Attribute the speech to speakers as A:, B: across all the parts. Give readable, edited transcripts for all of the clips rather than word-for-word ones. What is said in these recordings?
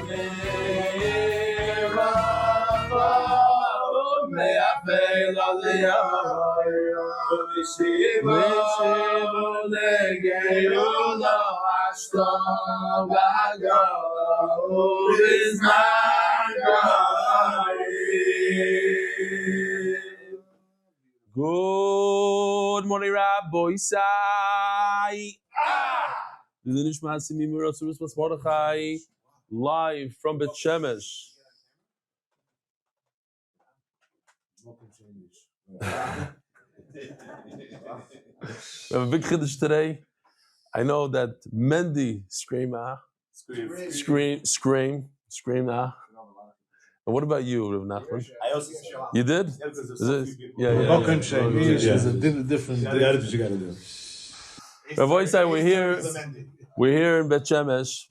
A: Good morning, Rabbi Isai. Live from Bet Shemesh. We have a big chiddush today. I know that Mendy scream. And what about you, Rav Nachman?
B: I also
A: You did? Yeah.
C: There's a different. That's what you got to do.
A: Rav Isai, we're here in Bet Shemesh.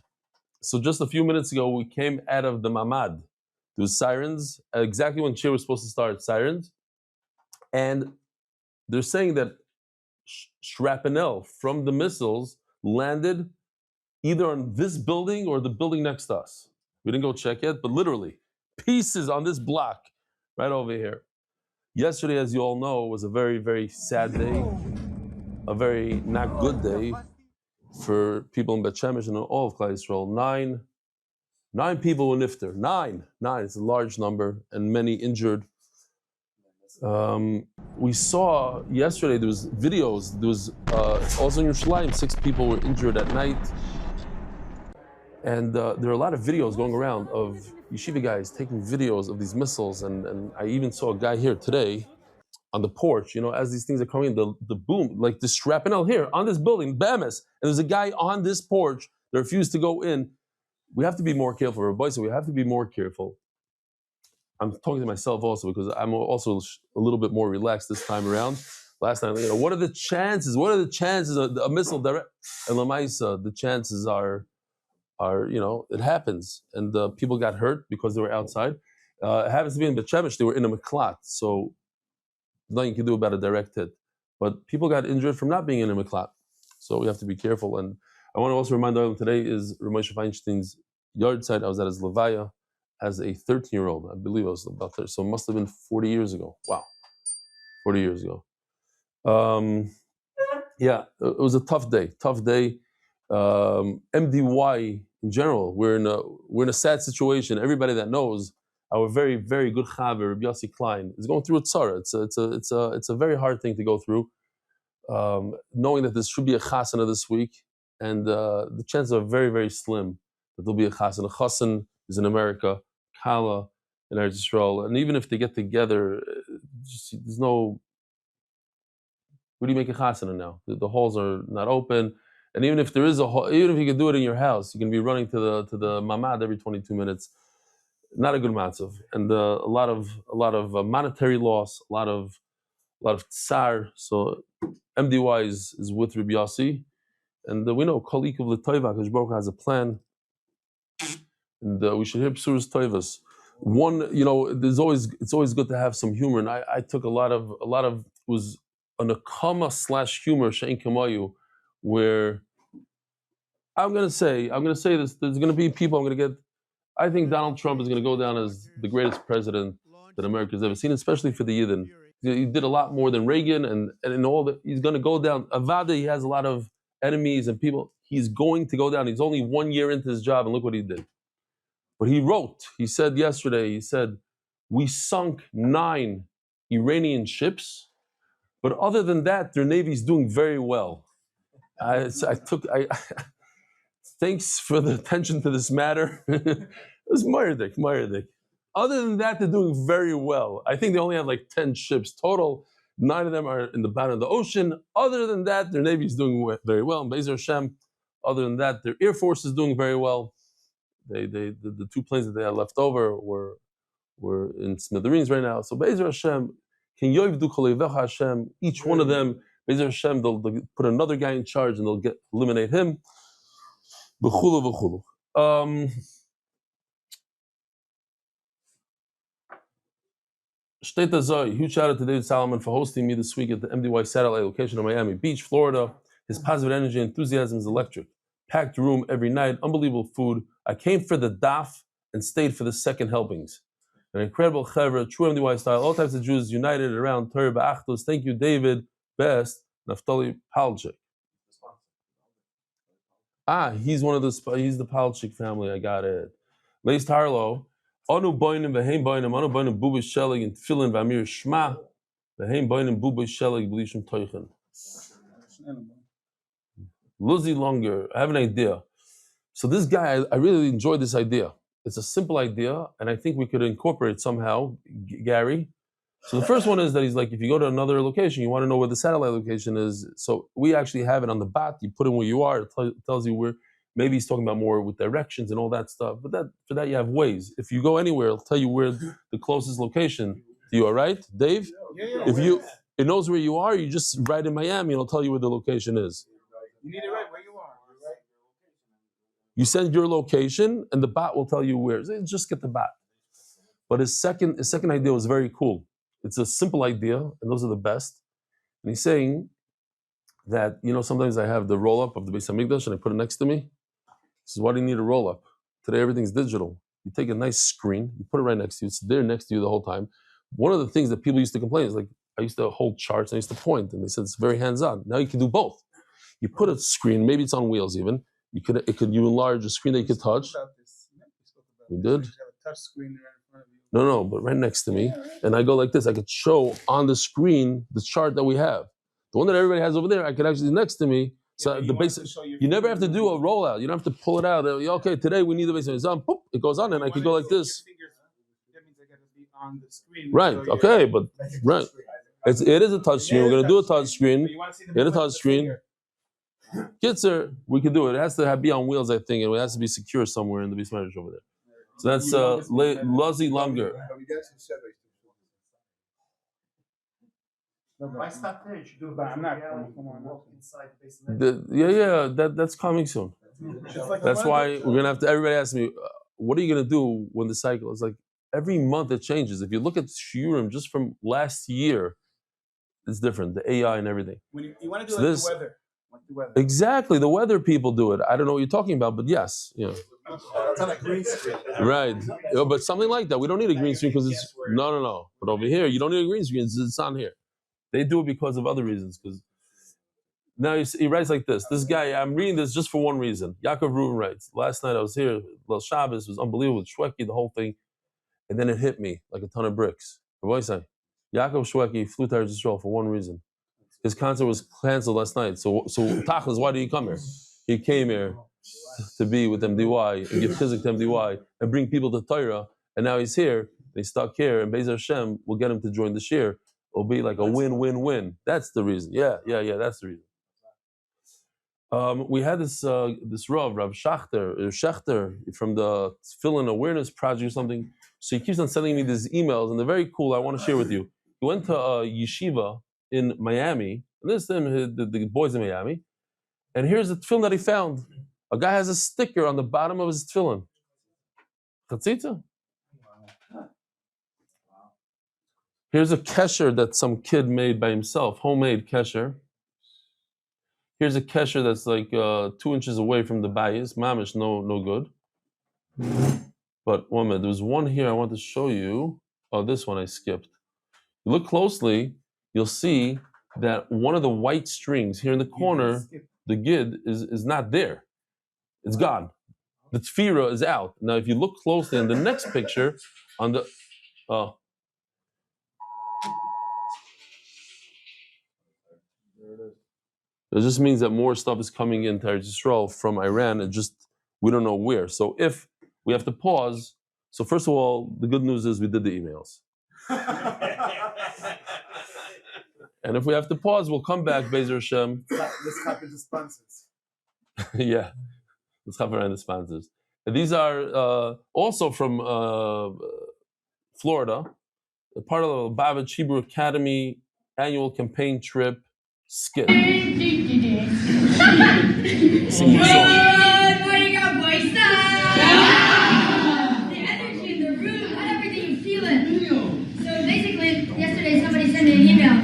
A: So just a few minutes ago, we came out of the mamad. There was sirens, exactly when Shir was supposed to start, sirens. And they're saying that shrapnel from the missiles landed either on this building or the building next to us. We didn't go check yet, but literally, pieces on this block right over here. Yesterday, as you all know, was a very, very sad day, a very not good day for people in Bet Shemesh and all of Klal Yisrael. Nine people were nifter. Nine. It's a large number, and many injured. We saw yesterday, there was videos, there was also in Yerushalayim, 6 people were injured at night. And there are a lot of videos going around of yeshiva guys taking videos of these missiles, and I even saw a guy here today on the porch, as these things are coming in, the boom, like the shrapnel here on this building, Bamis, and there's a guy on this porch that refused to go in. We have to be more careful, Rabbi, so we have to be more careful. I'm talking to myself also because I'm also a little bit more relaxed this time around. Last time, what are the chances? What are the chances of a missile direct? And Lamaisa, the chances are, it happens. And people got hurt because they were outside. It happens to be in Bet Shemesh, they were in a miklat, so nothing you can do about a direct hit. But people got injured from not being in a miklat. So we have to be careful. And I want to also remind everyone today is Ramosha Feinstein's yard site. I was at his levaya as a 13-year-old. I believe I was about 30. So it must have been 40 years ago. Wow. 40 years ago. It was a tough day. MDY in general, we're in a sad situation. Everybody that knows our very, very good chaver, Rabbi Yossi Klein, is going through a tzara. It's a very hard thing to go through. Knowing that there should be a chasana this week, and the chances are very, very slim that there'll be a chasana. A chassan is in America, Kala in Eretz Yisrael, and even if they get together, there's no. Where do you make a chasana now? The halls are not open, and even if there is a hall, even if you can do it in your house, you can be running to the mamad every 22 minutes. Not a good matzav, and a lot of monetary loss, a lot of tsar. So MDY is with Rabbi Yossi, and we know Kol Ikuv L'Toiva, Hakadosh Baruch Hu has a plan, and we should hear Psuras Toivas. One, it's always good to have some humor, and I took a lot of was an akama / humor she'en kamayu, where I'm gonna say this. There's gonna be people I'm gonna get. I think Donald Trump is going to go down as the greatest president that America's ever seen, especially for the Yidden. He did a lot more than Reagan, and in all that, he's going to go down. Avada, he has a lot of enemies and people. He's going to go down. He's only 1 year into his job, and look what he did. But he said yesterday, we sunk 9 Iranian ships, but other than that, their navy's doing very well. Thanks for the attention to this matter. It was Meyerdik. Other than that, they're doing very well. I think they only have like 10 ships total. 9 of them are in the bottom of the ocean. Other than that, their navy is doing very well. And Be'ezer Hashem, other than that, their air force is doing very well. The 2 planes that they had left over were in smithereens right now. So Be'ezer Hashem, King Yoivdu Kolevecha Hashem, each one of them, Be'ezer Hashem, they'll put another guy in charge and they'll eliminate him. Huge shout out to David Solomon for hosting me this week at the MDY satellite location in Miami Beach, Florida. His positive energy and enthusiasm is electric. Packed room every night, unbelievable food. I came for the daf and stayed for the second helpings. An incredible chevra, true MDY style. All types of Jews united around Torah Ba'achdus. Thank you, David. Best, Naftali Palchik. He's the Palchik family. I got it. Leis Tarlo. Anu boinim v'heim boinim. Anu boinim bubish shelig and tefillin v'amir shma. V'heim boinim bubish shelig b'lishim toichen. Luzzy Longer. I have an idea. So this guy, I really enjoyed this idea. It's a simple idea, and I think we could incorporate it somehow, Gary. So the first one is that he's like, if you go to another location, you want to know where the satellite location is. So we actually have it on the bat. You put in where you are. It tells you where. Maybe he's talking about more with directions and all that stuff. But for that, you have ways. If you go anywhere, it'll tell you where the closest location to you. All right, Dave? Yeah. It knows where you are. You just write in Miami, it'll tell you where the location is.
B: You need it right where you are. Right?
A: You send your location, and the bot will tell you where. Just get the bot. But his second idea was very cool. It's a simple idea, and those are the best. And he's saying that, sometimes I have the roll-up of the Beis Hamikdash, and I put it next to me. He says, why do you need a roll-up? Today, everything's digital. You take a nice screen, you put it right next to you. It's there next to you the whole time. One of the things that people used to complain is like, I used to hold charts, and I used to point, and they said it's very hands-on. Now you can do both. You put a screen, maybe it's on wheels even. You enlarge a screen that you could touch. We did? No, but right next to me. And I go like this. I could show on the screen the chart that we have. The one that everybody has over there, I could actually next to me. So the basic, you never have to do a rollout. You don't have to pull it out. Okay, today we need the basic. It's on. Boop, it goes on, and I could go like this.
B: That means I got to be on the screen.
A: Right. Okay, but right. It is a touch screen. We're gonna do a touch screen. Get a touch screen. Kitzer, we can do it. It has to be on wheels, I think, and it has to be secure somewhere in the Beis Medrash over there. So that's Luzzy Longer.
B: Why stop there? You should do it. I'm not. Come on. Inside
A: That's coming soon. That's why we're gonna have to. Everybody asks me, what are you gonna do when the cycle is like every month it changes. If you look at shiurim just from last year, it's different. The AI and everything.
B: When you want to do the weather.
A: Exactly, the weather people do it. I don't know what you're talking about, but yes,
B: It's on a green screen.
A: Right, but something like that. We don't need a green screen because it's no. But over here, you don't need a green screen. It's on here. They do it because of other reasons. Because now he writes like this. This guy, I'm reading this just for one reason. Yaakov Reuven writes. Last night I was here. Lel Shabbos was unbelievable. Shweki, the whole thing, and then it hit me like a ton of bricks. What do I say? Yaakov Shweki flew to Eretz Yisrael for one reason. His concert was canceled last night. So Tachlis, why did he come here? He came here to be with MDY and give chizik to MDY and bring people to Torah. And now he's here. He's stuck here. And Be'ez Hashem will get him to join the shir. It'll be like a win-win-win. That's the reason. Yeah. That's the reason. We had this Rav Schechter, from the Tefillin Awareness Project or something. So he keeps on sending me these emails, and they're very cool. I want to share with you. He went to a yeshiva in Miami, and this is the boys in Miami, and here's the tefillin that he found. A guy has a sticker on the bottom of his tefillin. Chatzitza. Here's a kesher that some kid made by himself, homemade kesher. Here's a kesher that's like 2 inches away from the bayis, mamish, no good. But one minute, there was one here I want to show you. Oh, this one I skipped. You look closely, you'll see that one of the white strings here in the corner, the gid, is not there. It's gone. The tefira is out. Now, if you look closely in the next picture, on the it just means that more stuff is coming into Eretz Yisrael from Iran. We don't know where. So if we have to pause, so first of all, the good news is we did the emails. And if we have to pause, we'll come back, Be'ez Hashem.
B: Let's copy the sponsors.
A: Yeah, let's copy around the sponsors. And these are also from Florida, part of the Bavitch Hebrew Academy annual campaign trip skit. Sing the song.
D: The energy in the room, not everything you feel it. So basically, yesterday somebody sent me an email.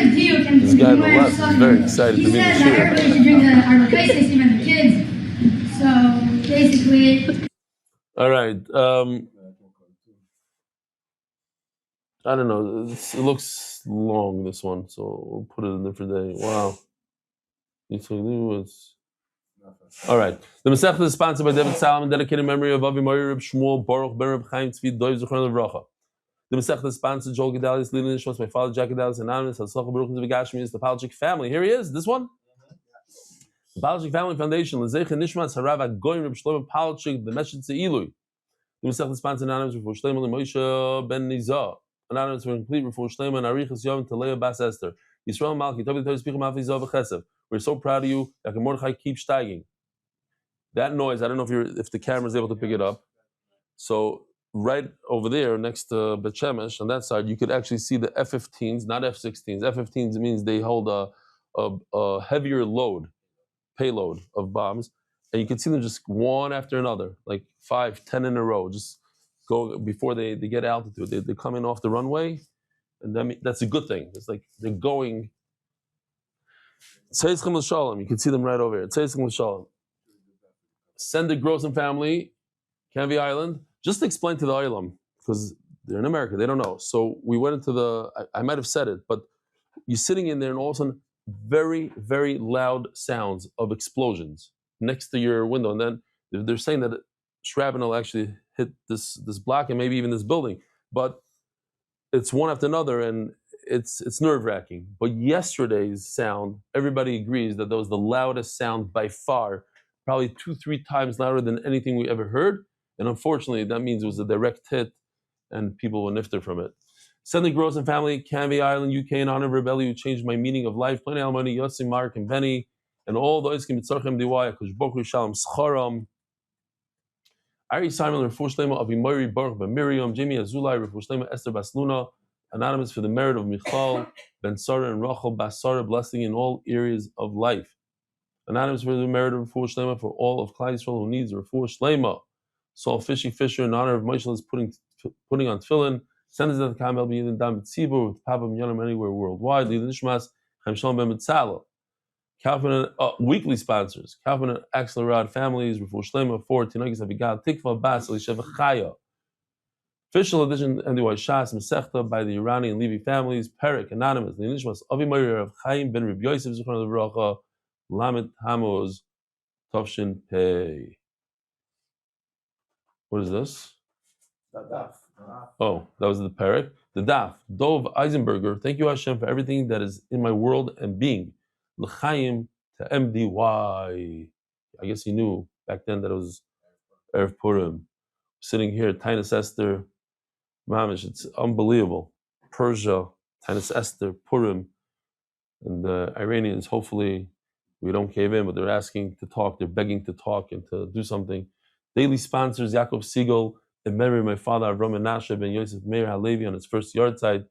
A: This guy on the left is very excited to be in the
D: He said
A: shir.
D: everybody should drink our kaisis, even the kids. So basically,
A: All right. I don't know. It looks long, this one, so we'll put it a different day. Wow. All right. The Masechta is sponsored by David Salomon, dedicated in memory of Avi Mori Reb Shmuel Baruch Ben Reb Chaim Tzvi Doiv Zichron Levracha. The Masechta is sponsored Joel Gedalis, Lili Nishmas, my father Jack Gedalis, Anonymous, Hatzlacha Baruch Zivigashmi, is the Palchik family. Here he is. This one. The Palchik Family Foundation, Lezecha Nishmas Harav Agoyim Reb Shlomo Palchik, the Meshach Ilui. The Masechta is sponsored Anonymous for Shlomo Moshe Ben Nizah. Anonymous for complete for Shlomo and Arichas Yom to Leiba Bas Esther. Yisrael Malki, Tobi Tobi Spichim Afi Zav Chesed. We're so proud of you. That Mordechai keeps steiging. That noise, I don't know if the camera is able to pick it up. So right over there, next to Bet Shemesh, on that side, you could actually see the F-15s, not F-16s. F-15s means they hold a heavier payload of bombs, and you can see them just one after another, like 5, 10 in a row, just go before they get altitude. They're coming off the runway, and that's a good thing. It's like they're going. Tzeitzchem l'shalom. You can see them right over here. Tzeitzchem l'shalom. Send the Grossen family, Canvey Island. Just explain to the Island, because they're in America, they don't know. So we went into I might have said it, but you're sitting in there and all of a sudden, very, very loud sounds of explosions next to your window. And then they're saying that shrapnel actually hit this block and maybe even this building. But it's one after another, and it's nerve-wracking. But yesterday's sound, everybody agrees that was the loudest sound by far, probably 2-3 times louder than anything we ever heard. And unfortunately, that means it was a direct hit, and people were nifter from it. Sending Gross and family, Canvey Island, UK, in honor of Rebelli, who changed my meaning of life. Plenty of money, Yossi, Mark, and Benny, and all those can be tzarchem diwaya, kush boku shalom scharam. Ari Simon, Refush Lema, Avimori, Baruch, Ben Miriam, Jimmy Azulai, Refush Lema, Esther Basluna, anonymous for the merit of Michal, Ben Sarah, and Rachel Basara, blessing in all areas of life. Anonymous for the merit of Refuah Shlema for all of Klal Yisrael who needs Refuah Shlema. Saul Fishy Fisher in honor of Moshe is putting on tefillin. Send us to the Kamel B'Yidin Dam B'Tzibur with Papa Myonim anywhere worldwide. Lead Nishmas Chaim Shalom Ben Mitzala. Kalfin weekly sponsors. Kalfin and Axelrod families. Refuah Shlema for Tinagis Avigad Tikva Bas Elishev Chaya. Official edition NDY Shas Masechta by the Irani and Levi families. Perik anonymous. Lead Nishmas Avi Meir of Chaim Ben Reb Yosef Zichron Levracha. Lamed Hamoz Tovshin Pei. What is this?
B: The Daf.
A: Oh, that was the Perek. The Daf. Dov Eisenberger. Thank you, Hashem, for everything that is in my world and being. L'chaim to MDY. I guess he knew back then that it was Erev Purim. Sitting here, Tainus Esther. Mamish, it's unbelievable. Persia, Tainus Esther, Purim. And the Iranians, hopefully, we don't cave in, but they're asking to talk. They're begging to talk and to do something. Daily sponsors, Yaakov Siegel, in memory of my father, Avram Menachos ben Yosef Meir Halevi, on his first yard side.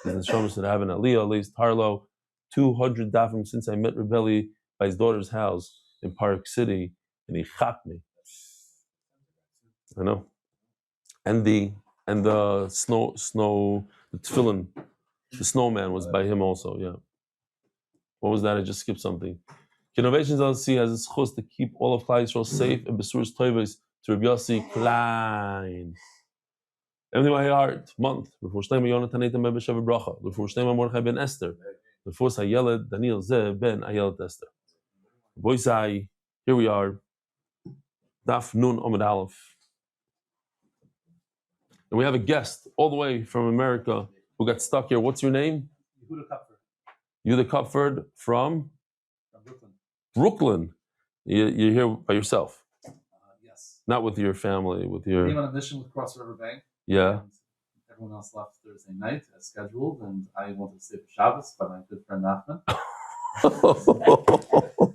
A: His Neshama should have an Aliyah, Leis Tarlo. 200 dafim since I met Rebelli by his daughter's house in Park City, and he chapped me. I know. And the the tefillin, the snowman was by him also, yeah. What was that? I just skipped something. Innovations LLC has its chus to keep all of Klal Yisrael safe and besuras toivos to Reb Yossi Klein. Everything by heart month. Refuah Shlema Yonatan Eitan Ben B'Shev Bracha. Refuah Shlema Mordechai Ben Esther. Refuah Hayeled Daniel Zeh Ben Ayelet Esther. Boisai, here we are. Daf Nun Omid Aleph. And we have a guest all the way from America who got stuck here. What's your name? Yehuda Kupford from Brooklyn. You're here by yourself?
E: Yes.
A: Not with your family, with your...
E: I came on a mission with Cross River Bank.
A: Yeah.
E: And everyone else left Thursday night as scheduled, and I wanted to stay for Shabbos by my good friend Nachman.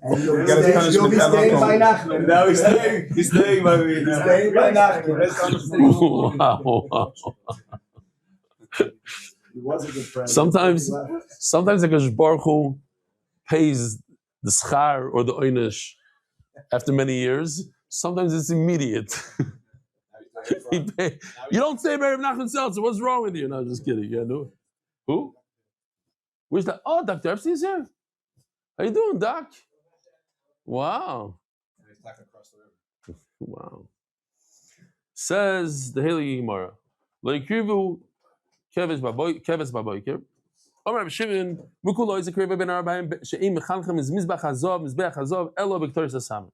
B: And you'll be staying by Nachman.
C: Now he's staying by me.
B: He's staying by Nachman.
A: Wow.
B: He was a good friend.
A: Sometimes the Kadosh Baruch Hu pays the schar or the oynish after many years. Sometimes it's immediate. You don't say Mary Nachman Seltzer. What's wrong with you? No, just kidding. Yeah, do it. Who? Where's that? Oh, Dr. Epstein's here. How you doing, Doc? Wow. Wow. Says the Haley Gemara. Leikrivu keves baboiker. Amar Shimon Mukulo is a kriva ben arbaim she'im mechanchem is mizbach hazov elo b'ktoris asam.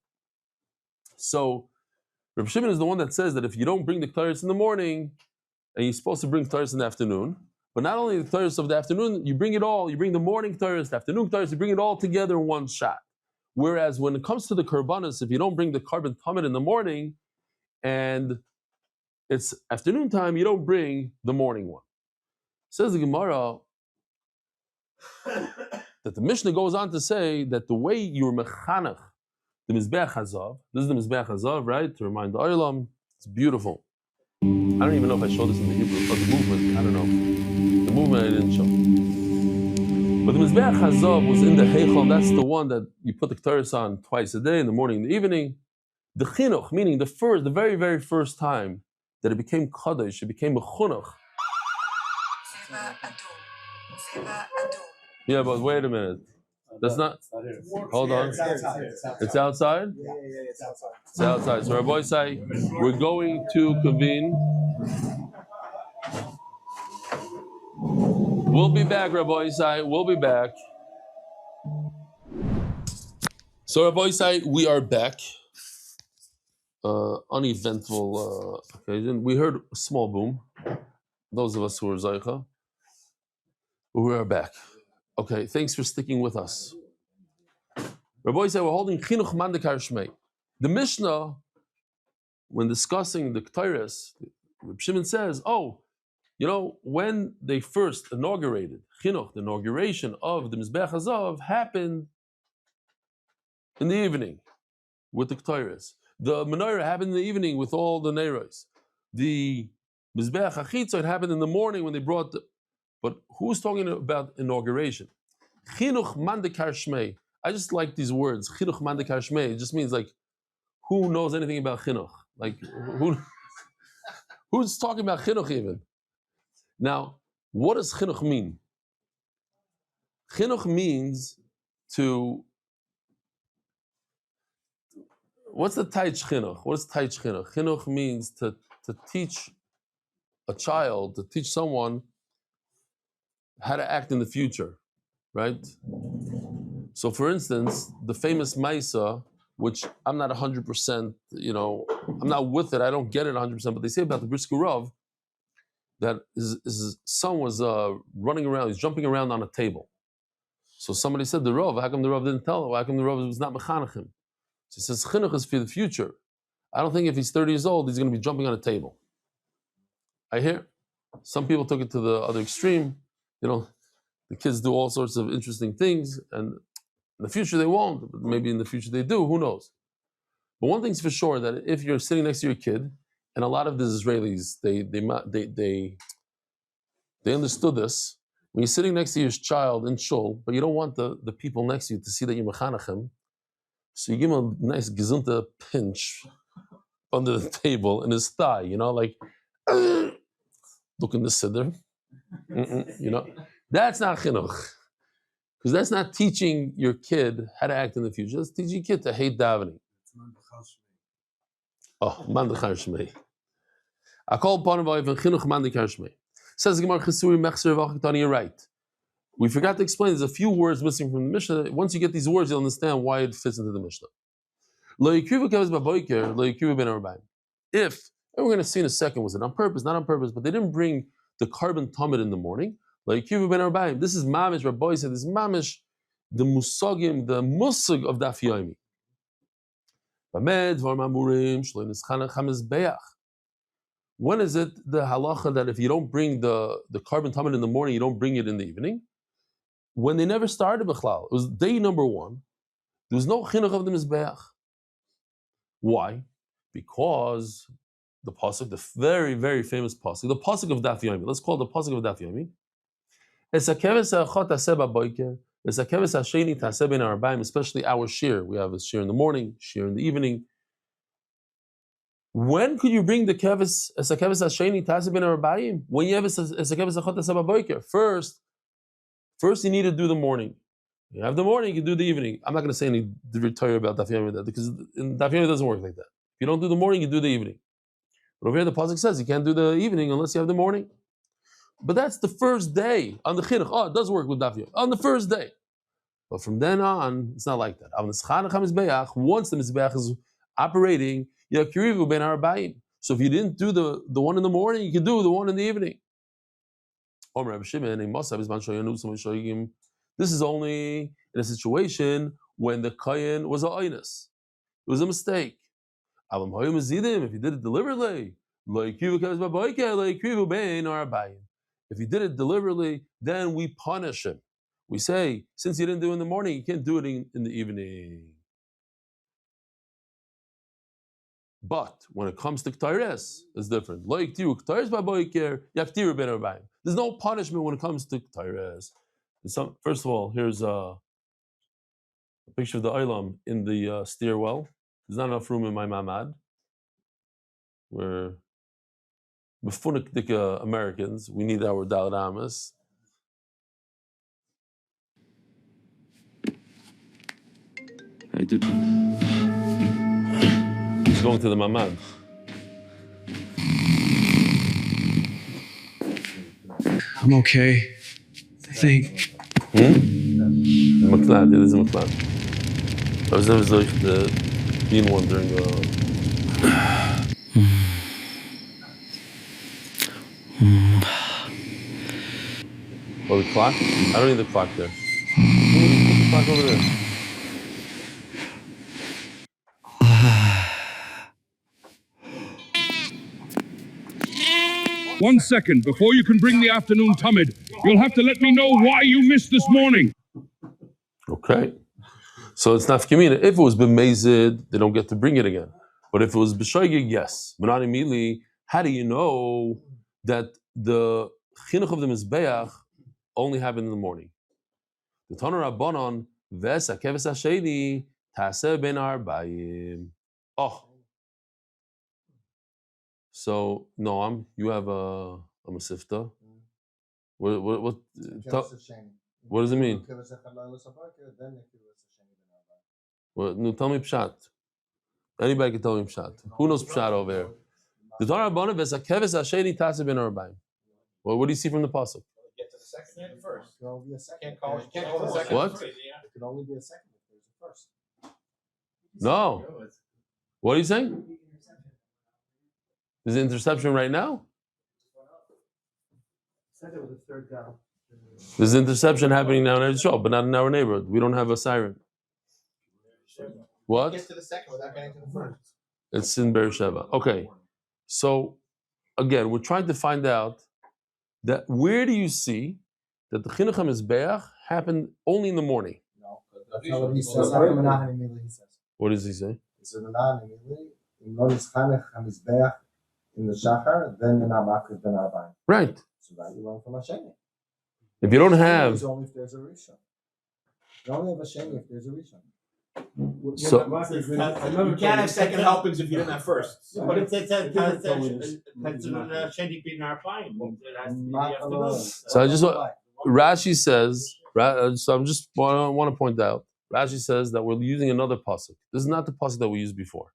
A: So Reb Shimon is the one that says that if you don't bring the ktoris in the morning, and you're supposed to bring ktoris in the afternoon, but not only the ktoris of the afternoon, you bring it all. You bring the morning ktoris, the afternoon ktoris, you bring it all together in one shot. Whereas when it comes to the karbanos, if you don't bring the carbon tamid in the morning, and it's afternoon time, you don't bring the morning one. Says the Gemara that the Mishnah goes on to say that the way you're mechanach the Mizbeach Hazav, this is the Mizbeach Hazav, right? To remind the Ariel, it's beautiful. I don't even know if I showed this in the Hebrew, but the movement, I don't know. The movement I didn't show. But the Mizbeach Hazav was in the Heichal, that's the one that you put the Ketores on twice a day, in the morning and the evening. The Chinuch, meaning the very, very first time that it became Kadosh, it became a Chunuch. Yeah, but wait a minute. That's not. Hold on. It's outside?
B: Yeah, it's outside.
A: It's outside. So Rabbi say we're going to convene. We'll be back, Rabbi say. We'll be back. So Rabbi say we are back. Uneventful occasion. We heard a small boom. Those of us who are Zaycha. We are back. Okay, thanks for sticking with us. Rabbi said we're holding Chinuch Mandekar Shmei. The Mishnah, when discussing the Ketores, Reb Shimon says, when they first inaugurated Chinuch, the inauguration of the Mizbeach Hazav happened in the evening with the Ketores. The Menorah happened in the evening with all the Neiros. The Mizbeach HaChitzot happened in the morning when they brought the... But who's talking about inauguration? Chinuch Mandekar Shmei. I just like these words. Chinuch Mandekar Shmei. It just means like, who knows anything about Chinuch? Like, who's talking about Chinuch even? Now, what does Chinuch mean? Chinuch means to... What's the Taich Chinuch? What is Taich Chinuch? Chinuch means to teach a child, to teach someone how to act in the future, right? So for instance, the famous Maisa, which I'm not 100%, I'm not with it, I don't get it 100%, but they say about the Brisku Rav, that his son was running around, he's jumping around on a table. So somebody said, the Rav, how come the Rav didn't tell him? How come the Rav was not mechanachim? So he says, chinuch is for the future. I don't think if he's 30 years old, he's going to be jumping on a table. I hear. Some people took it to the other extreme. The kids do all sorts of interesting things, and in the future they won't, but maybe in the future they do, who knows? But one thing's for sure, that if you're sitting next to your kid, and a lot of the Israelis, they understood this, when you're sitting next to your child in shul, but you don't want the people next to you to see that you're mechanachem, so you give him a nice gesunte pinch under the table in his thigh, like, look in the siddur. That's not chinuch, because that's not teaching your kid how to act in the future. That's teaching your kid to hate davening. Mandechar Shmei. I call upon him chinuch mandechar Shmei. Says the Gemara Chesuri Mechser V'Achatani. You're right. We forgot to explain. There's a few words missing from the Mishnah. Once you get these words, you'll understand why it fits into the Mishnah. Lo yikrivu keves baboiker, lo yikrivu ben arbaim. If, and we're going to see in a second, was it on purpose, not on purpose, but they didn't bring the carbon tamid in the morning. Like Kivu ben Arbaim. This is mamish. Rabbi said this is mamish, the musagim, the musag of Daf Yomi. When is it the halacha that if you don't bring the carbon tamid in the morning, you don't bring it in the evening? When they never started b'chlal, it was day number one. There was no chinuch of the mizbeach. Why? Because the pasuk, the very, very famous pasuk, the pasuk of Daf Yomi. Let's call it the pasuk of Daf Yomi. Especially our shir. We have a shir in the morning, shir in the evening. When could you bring the keves esakeves hasheni taseh ben arbaim? When you have esakeves achot taseh b'boiker. First you need to do the morning. You have the morning, you can do the evening. I'm not going to say any retire about Daf Yomi because in Daf Yomi it doesn't work like that. If you don't do the morning, you do the evening. But over here the pasuk says you can't do the evening unless you have the morning. But that's the first day on the chinuch. Oh, it does work with Daf Yomi on the first day. But from then on, it's not like that. Once the mizbeach is operating, so if you didn't do the one in the morning, you can do the one in the evening. This is only in a situation when the kohen was a oinus. It was a mistake. If you did it deliberately, if you did it deliberately, then we punish him. We say, since you didn't do it in the morning, you can't do it in the evening. But when it comes to K'tayres, it's different. There's no punishment when it comes to K'tayres. First of all, here's a picture of the Olam in the stairwell. There's not enough room in my mamad. We're Mefunik Americans. We need our Dalit Amas. I did. He's going to the mamad.
F: I'm okay. I think.
A: Maklad, it is Maklad. I was never like the being one during the. Oh, the clock? I don't need the clock there. Put the clock over there.
G: 1 second, before you can bring the afternoon Tamid, you'll have to let me know why you missed this morning.
A: Okay. So it's nafkamina. If it was b'mezid, they don't get to bring it again. But if it was b'shoigig, yes. But not immediately. How do you know that the chinuch of the mizbeach only happened in the morning? The Tanur Rabbanon ves hakeves hasheni taseh ben arbayim. Oh. So Noam, you have a masifta. What does it mean? Well, no, tell me pshat. Anybody can tell me pshat. Who knows pshat over here? The Tanur Rabbanon ves hakeves hasheni taseh ben arbayim. Well, what do you see from the pasuk?
B: Get to the second first. It can only be a second.
A: What?
B: It can only be a second if there's a first.
A: No. What are you saying? There's an interception right now?
B: Said it was a third down.
A: There's an interception happening now in our shop, but not in our neighborhood. We don't have a siren. What?
B: Get to the second without getting to the first.
A: It's in Beersheba. Okay. So, again, we're trying to find out that where do you see that the chinuch HaMizbeach happened only in the morning?
B: No, that's not what he says. He says.
A: What does he say?
B: He says, in the Shachar, then you're not makriv ben arbaim.
A: Right.
B: So that you learn from Hasheni.
A: If you don't have...
B: It's only if there's a Rishon. You only have Hasheni if there's a Rishon.
A: So,
H: you can't have second helpings if you didn't have first.
B: Yeah.
H: But it says Sheni bin Arbaim. It has to be the afternoon.
A: So I just Rashi says, so I'm just want to point out, Rashi says that we're using another pasuk. This is not the pasuk that we used before.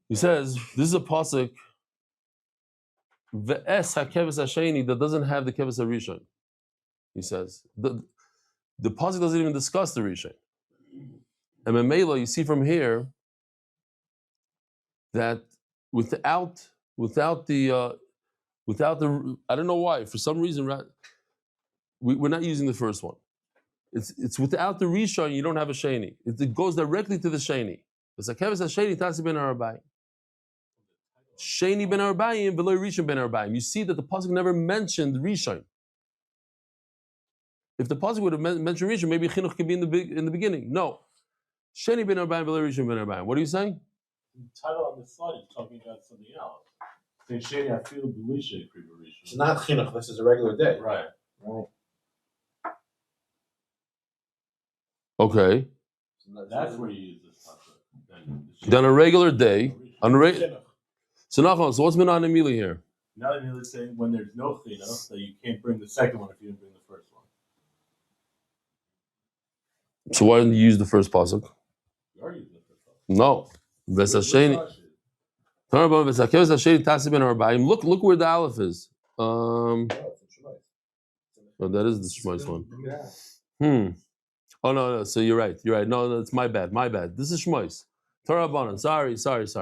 A: He says, this is a pasuk Ve'es hakeves hasheni that doesn't have the keves harishon. He says the pasuk doesn't even discuss the rishon. And Memela, you see from here that without the I don't know why, for some reason we're not using the first one. It's without the rishon you don't have a sheni. It goes directly to the sheni. It's hakeves hasheni tasi ben arbaim. Sheni ben arbaim below rishon ben arbaim. You see that the pasuk never mentioned rishon. If the pasuk would have mentioned rishon, maybe chinuch could be in the beginning. No. Sheni ben arbaim below rishon ben arbaim. What are you saying?
C: The title on the slide is talking about something else. Saying Sheni, I feel Belisha Krivarishon.
H: It's not chinuch. This is a regular day.
C: Right.
A: Okay.
C: That's where you use this concept.
A: Then a regular day. So what's Menan Emili here?
C: Now that you're saying when there's no chinuch, that you can't bring the second one if you didn't bring the first one.
A: So why didn't you use the first pasuk?
C: You are using the first one.
A: No. Ves hasheni. Look where the aleph is. Oh, that is the Shmois one. Oh no. So you're right. No, it's my bad. This is Shmois. Torah Banan. Sorry.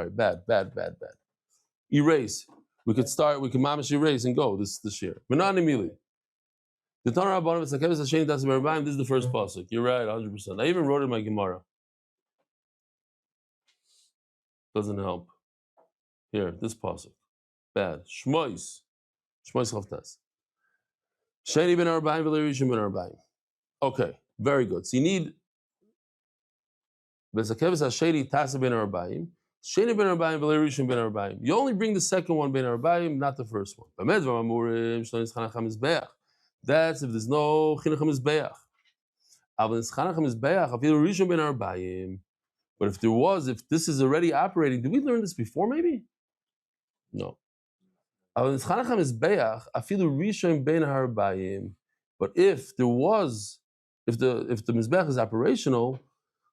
A: Bad. Erase. We could mamish erase and go this year. Menani Mili. The Torah Banan is Sakeves Hasheni Tasim Arbaim. This is the first pasuk. You're right, 100%. I even wrote it in my Gemara. Doesn't help. Here, this pasuk. Bad. Shmois Chavtas. Sheni ben Arbaim v'leirishim ben Arbaim. Okay, very good. So you need Besakeves Hasheni Tasim ben Arbaim. Sheni ben Arbaim v'leirishim ben Arbaim. You only bring the second one ben Arbaim, not the first one. That's if there's no chinuch hamizbeach. But if this is already operating, did we learn this before? Maybe. No. But if the mizbeach is operational,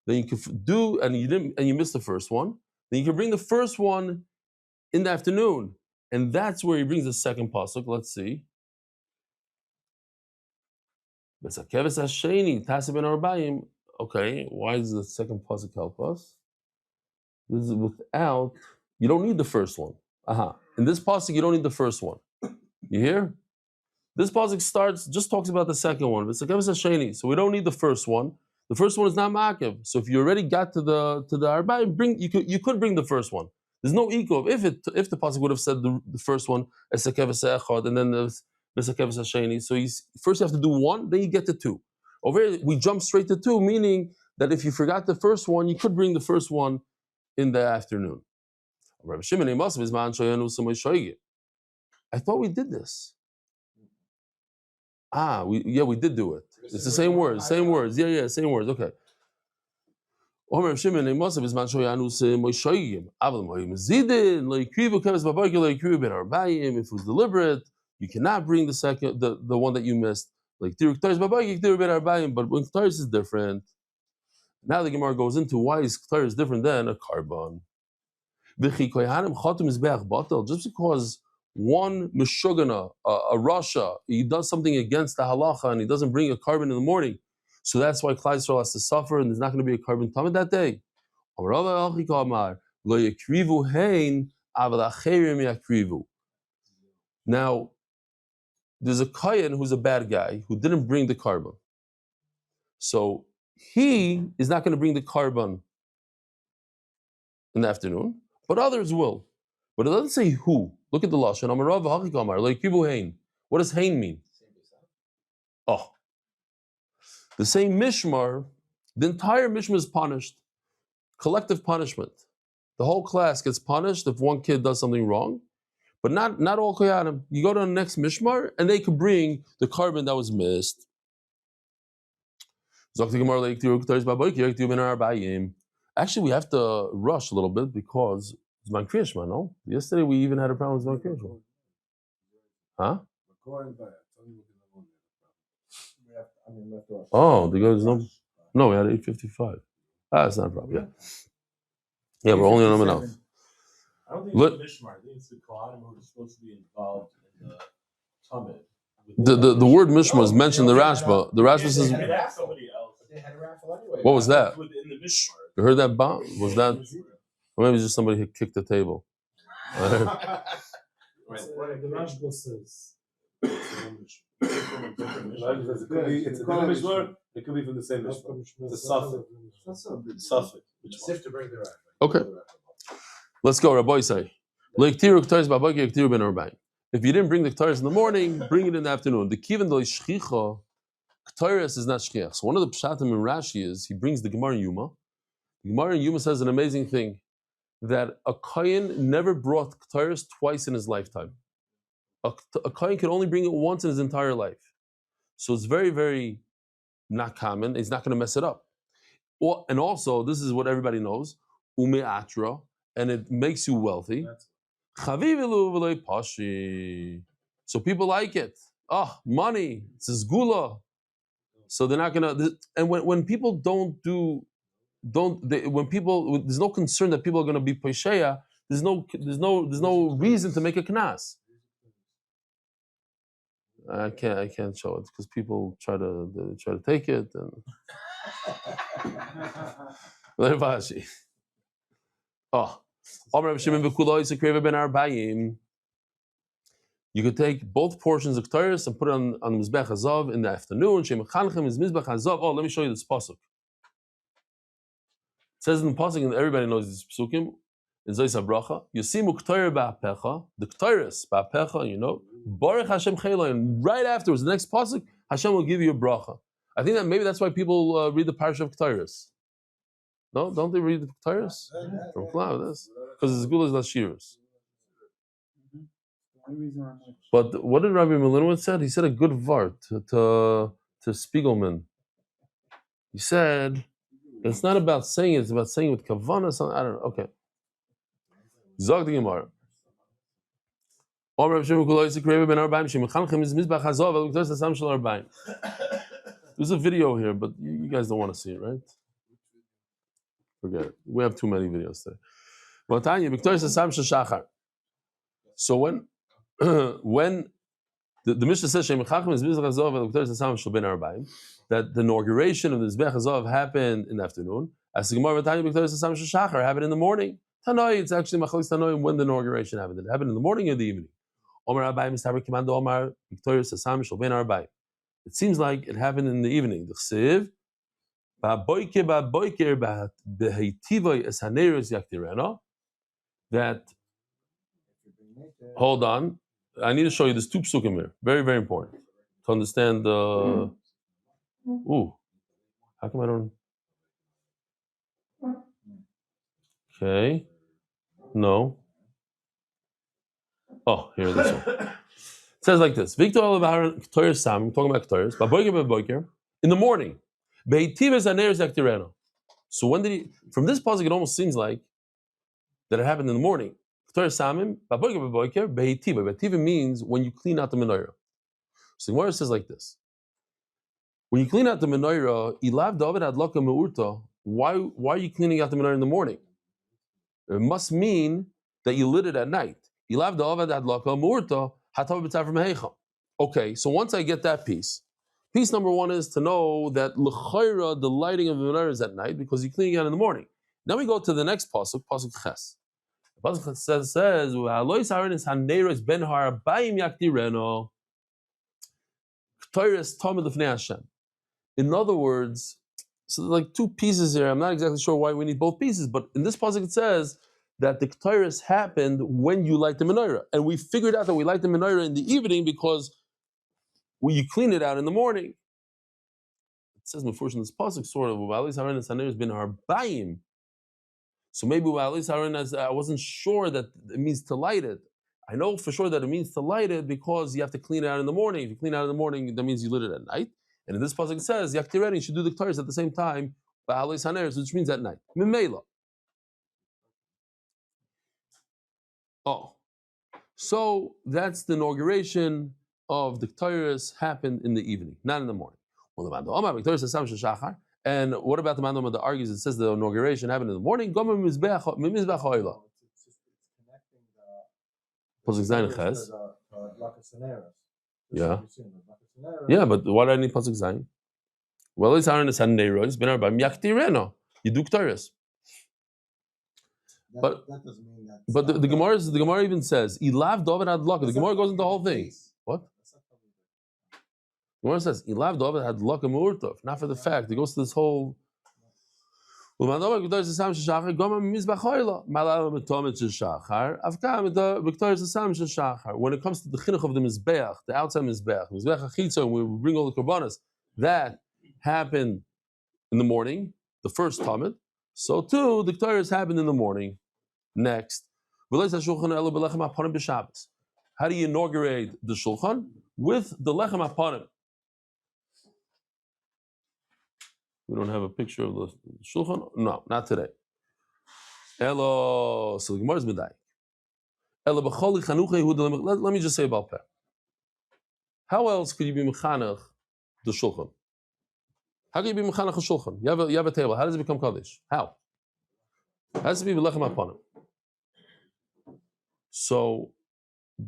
A: then you could do and you missed the first one. Then you can bring the first one in the afternoon, and that's where he brings the second pasuk. Let's see. Okay, why does the second pasuk help us? This is without. You don't need the first one. In this pasuk, you don't need the first one. You hear? This pasuk just talks about the second one. So we don't need the first one. The first one is not ma'akev. So if you already got to the arba'im, you could bring the first one. There's no equal. If the pasuk would have said the first one as echad and then the sheni. So first you have to do one, then you get to two. Over here, we jump straight to two, meaning that if you forgot the first one, you could bring the first one in the afternoon. I thought we did this. We did do it. It's the same words. Yeah, same words. Okay. If it was deliberate, you cannot bring the one that you missed. Like but when Ktaris is different, now the Gemara goes into why is Ktaris different than a carbon. Just because one Meshugana, a Rasha, he does something against the halacha and he doesn't bring a carbon in the morning, so that's why Klal Yisrael has to suffer and there's not going to be a carbon tamid that day. Now, there's a Kayan who's a bad guy who didn't bring the carbon. So he is not going to bring the carbon in the afternoon, but others will. But it doesn't say who. Look at the lashon. What does hain mean? Oh, the same mishmar. The entire mishmar is punished. Collective punishment. The whole class gets punished if one kid does something wrong, but not all koyanim. You go to the next mishmar and they can bring the carbon that was missed. Actually, we have to rush a little bit because it's Zman Kriyashma, no? Yesterday we even had a problem with Zman Kriyashma. Huh? Oh, the guy's no, we had 8:55. That's not a problem. Yeah, we're only on them now.
C: I don't think it's Mishmar. I think it's the Kohanim who are supposed to be involved in the Tamid.
A: The word Mishmar is mentioned in the Rashba. The Rashba says.
C: Somebody else.
H: They had a raffle anyway.
A: What was that?
C: Within the Mishmar.
A: You heard that bomb? Was that? Or maybe just somebody who kicked the table.
B: The Rashba says.
C: It could be from the same Mishmar. It's a suffix.
H: To bring the raffle.
A: Okay. Let's go, Rabbi say. If you didn't bring the Ktaris in the morning, bring it in the afternoon. The Kivan do Shchicha, Ktaris is not Shchiach. So one of the Pshatim in Rashi is, he brings the Gemara in Yuma. The Gemara in Yuma says an amazing thing, that a Kayan never brought Ktaris twice in his lifetime. A Kayan can only bring it once in his entire life. So it's very, very not common. He's not going to mess it up. And also, this is what everybody knows, Ume'atra, and it makes you wealthy. So people like it. Oh, money. It's a gula. So they're not gonna. And when people when there's no concern that people are gonna be pesheya, there's no reason to make a knas. I can't show it because people try to take it and. Oh, you could take both portions of Ketores and put it on the Mizbech Hazav in the afternoon. Oh, let me show you this pasuk. It says in the pasuk, and everybody knows these pasukim. In Zois HaBracha, Yosimu Ketore ba'apecha, the Ketores ba'apecha, Baruch Hashem Chelo, and right afterwards, the next pasuk, Hashem will give you a bracha. I think that maybe that's why people read the parasha of Ketores. No, don't they read the Ketores? From Klav, this because it's Gulas Lashiras. But what did Rabbi Milinowitz said? He said a good vart to Spiegelman. He said it's not about saying it; it's about saying it with kavanah. I don't know. Okay. Zog the Gemara. There's a video here, but you guys don't want to see it, right? Forget it. We have too many videos today. So when the Mishnah says that the inauguration of the Mizbech Hazav happened in the afternoon, as the Gemara happened in the morning. Tanoi, it's actually Machalis Tanoi when the inauguration happened. Did it happen in the morning or the evening? It seems like it happened in the evening. That, hold on, I need to show you this two psukim here. Very, very important to understand the. How come I don't? Okay, no. Oh, here this one. It says like this: Victor Ketores Sam, talking about Ketores, in the morning. So when did he? From this pasuk, it almost seems like that it happened in the morning. Behitiva means when you clean out the menorah. So the Gemara says like this: when you clean out the menorah, why are you cleaning out the menorah in the morning? It must mean that you lit it at night. Okay, so once I get that piece number one is to know that l'chayra, the lighting of the menorah is at night because you're cleaning it out in the morning. Now we go to the next pasuk Ches. The pasuk says, in other words, so there's like two pieces here. I'm not exactly sure why we need both pieces, but in this pasuk it says that the Ketores happened when you light the menorah. And we figured out that we light the menorah in the evening because when you clean it out in the morning. It says before in this pasuk sort of has been harbayim. So maybe I wasn't sure that it means to light it. I know for sure that it means to light it because you have to clean it out in the morning. If you clean it out in the morning, that means you lit it at night. And in this pasuk it says Yaktireni should do the Ketores at the same time, which means at night. Mimela. Oh, so that's the inauguration of the Ketores happened in the evening, not in the morning. And what about the Mandama that argues? It says the inauguration happened in the morning. Yeah. Yeah, but why do I need pasuk zayin? Well, it's Aaron is Haneros, ben Arba'im Yaktireno. You do Ketores. But that doesn't mean that. But the Gemara even says Ilav David had luck. The Gemara goes into the whole thing. What? The Gemara says Ilav David had luck and mu'urtov. Not for the fact. It goes to this whole. When it comes to the chinuch of the mizbeach, the outside mizbeach achitza, when we bring all the korbanos, that happened in the morning, the first tamid. So too, the Ketores happened in the morning. Next, how do you inaugurate the shulchan? With the lechem hapanim. We don't have a picture of the shulchan. No, not today. Elo, so the Gemara is medayik. Let me just say about that. How else could you be mechanech the shulchan? How can you be mechanech a shulchan? You have a table. How does it become kaddish? How? It has to be lechem hapanim. So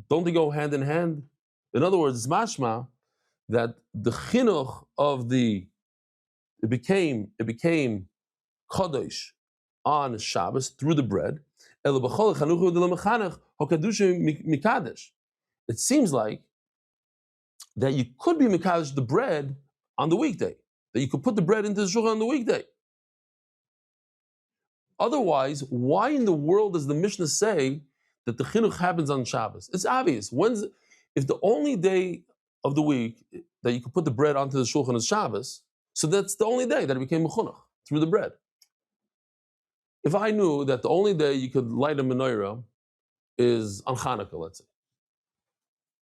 A: don't they go hand in hand? In other words, it's mashma that the chinuch of it became kadosh on Shabbos through the bread. It seems like that you could be mekadosh the bread on the weekday, that you could put the bread into the shulchan on the weekday. Otherwise, why in the world does the Mishnah say that the chinuch happens on Shabbos? It's obvious. If the only day of the week that you could put the bread onto the shulchan is Shabbos, so that's the only day that it became mechunach, through the bread. If I knew that the only day you could light a menorah is on Hanukkah, let's say,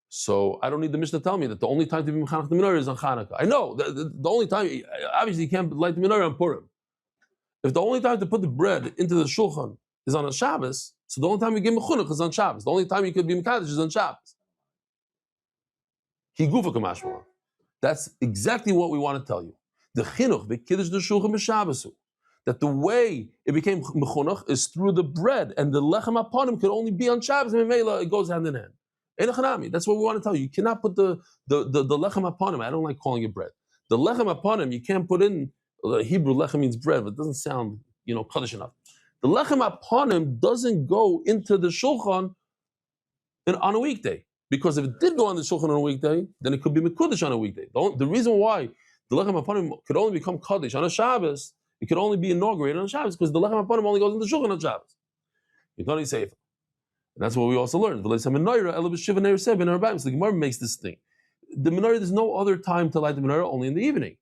A: so I don't need the Mishnah to tell me that the only time to be mechanech the menorah is on Hanukkah. I know the only time, obviously you can't light the menorah on Purim. If the only time to put the bread into the shulchan is on a Shabbos, so the only time you give mechunach is on Shabbos. The only time you could be mekadosh is on Shabbos. Higufa kamashma. That's exactly what we want to tell you. The chinuch v'kiddush the shulchan b'Shabbosu. That the way it became mechunach is through the bread, and the lechem aponim could only be on Shabbos. And Mimela, it goes hand in hand. That's what we want to tell you. You cannot put the lechem aponim. I don't like calling it bread. The lechem aponim you can't put in. The Hebrew lechem means bread, but it doesn't sound kaddish enough. The lechem aponim doesn't go into the shulchan on a weekday, because if it did go on the shulchan on a weekday, then it could be mekudesh on a weekday. The reason why the lechem aponim could only become kaddish on a Shabbos, it could only be inaugurated on Shabbos, because the lechem aponim only goes into the shulchan on Shabbos. You don't need sefer. And that's what we also learned. So the Gemara makes this thing. The menorah, there's no other time to light the menorah, only in the evening.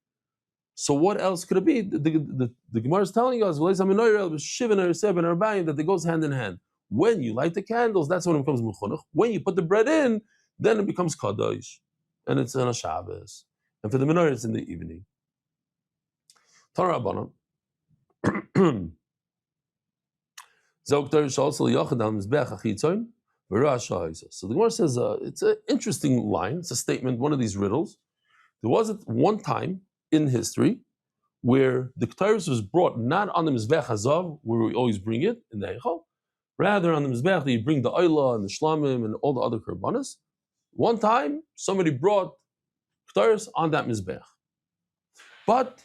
A: So what else could it be? The Gemara is telling us that it goes hand in hand. When you light the candles, that's when it becomes mechunach. When you put the bread in, then it becomes kadosh, and it's on a Shabbos. And for the menorah, it's in the evening. Torah Rabbanan. So the Gemara says it's an interesting line. It's a statement, one of these riddles. There was one time in history where the Ketairos was brought not on the Mizbech Hazav, where we always bring it in the Eichel, rather on the Mizbech that you bring the Oila and the Shlamim and all the other Korbanos. One time, somebody brought Ketairos on that Mizbech. But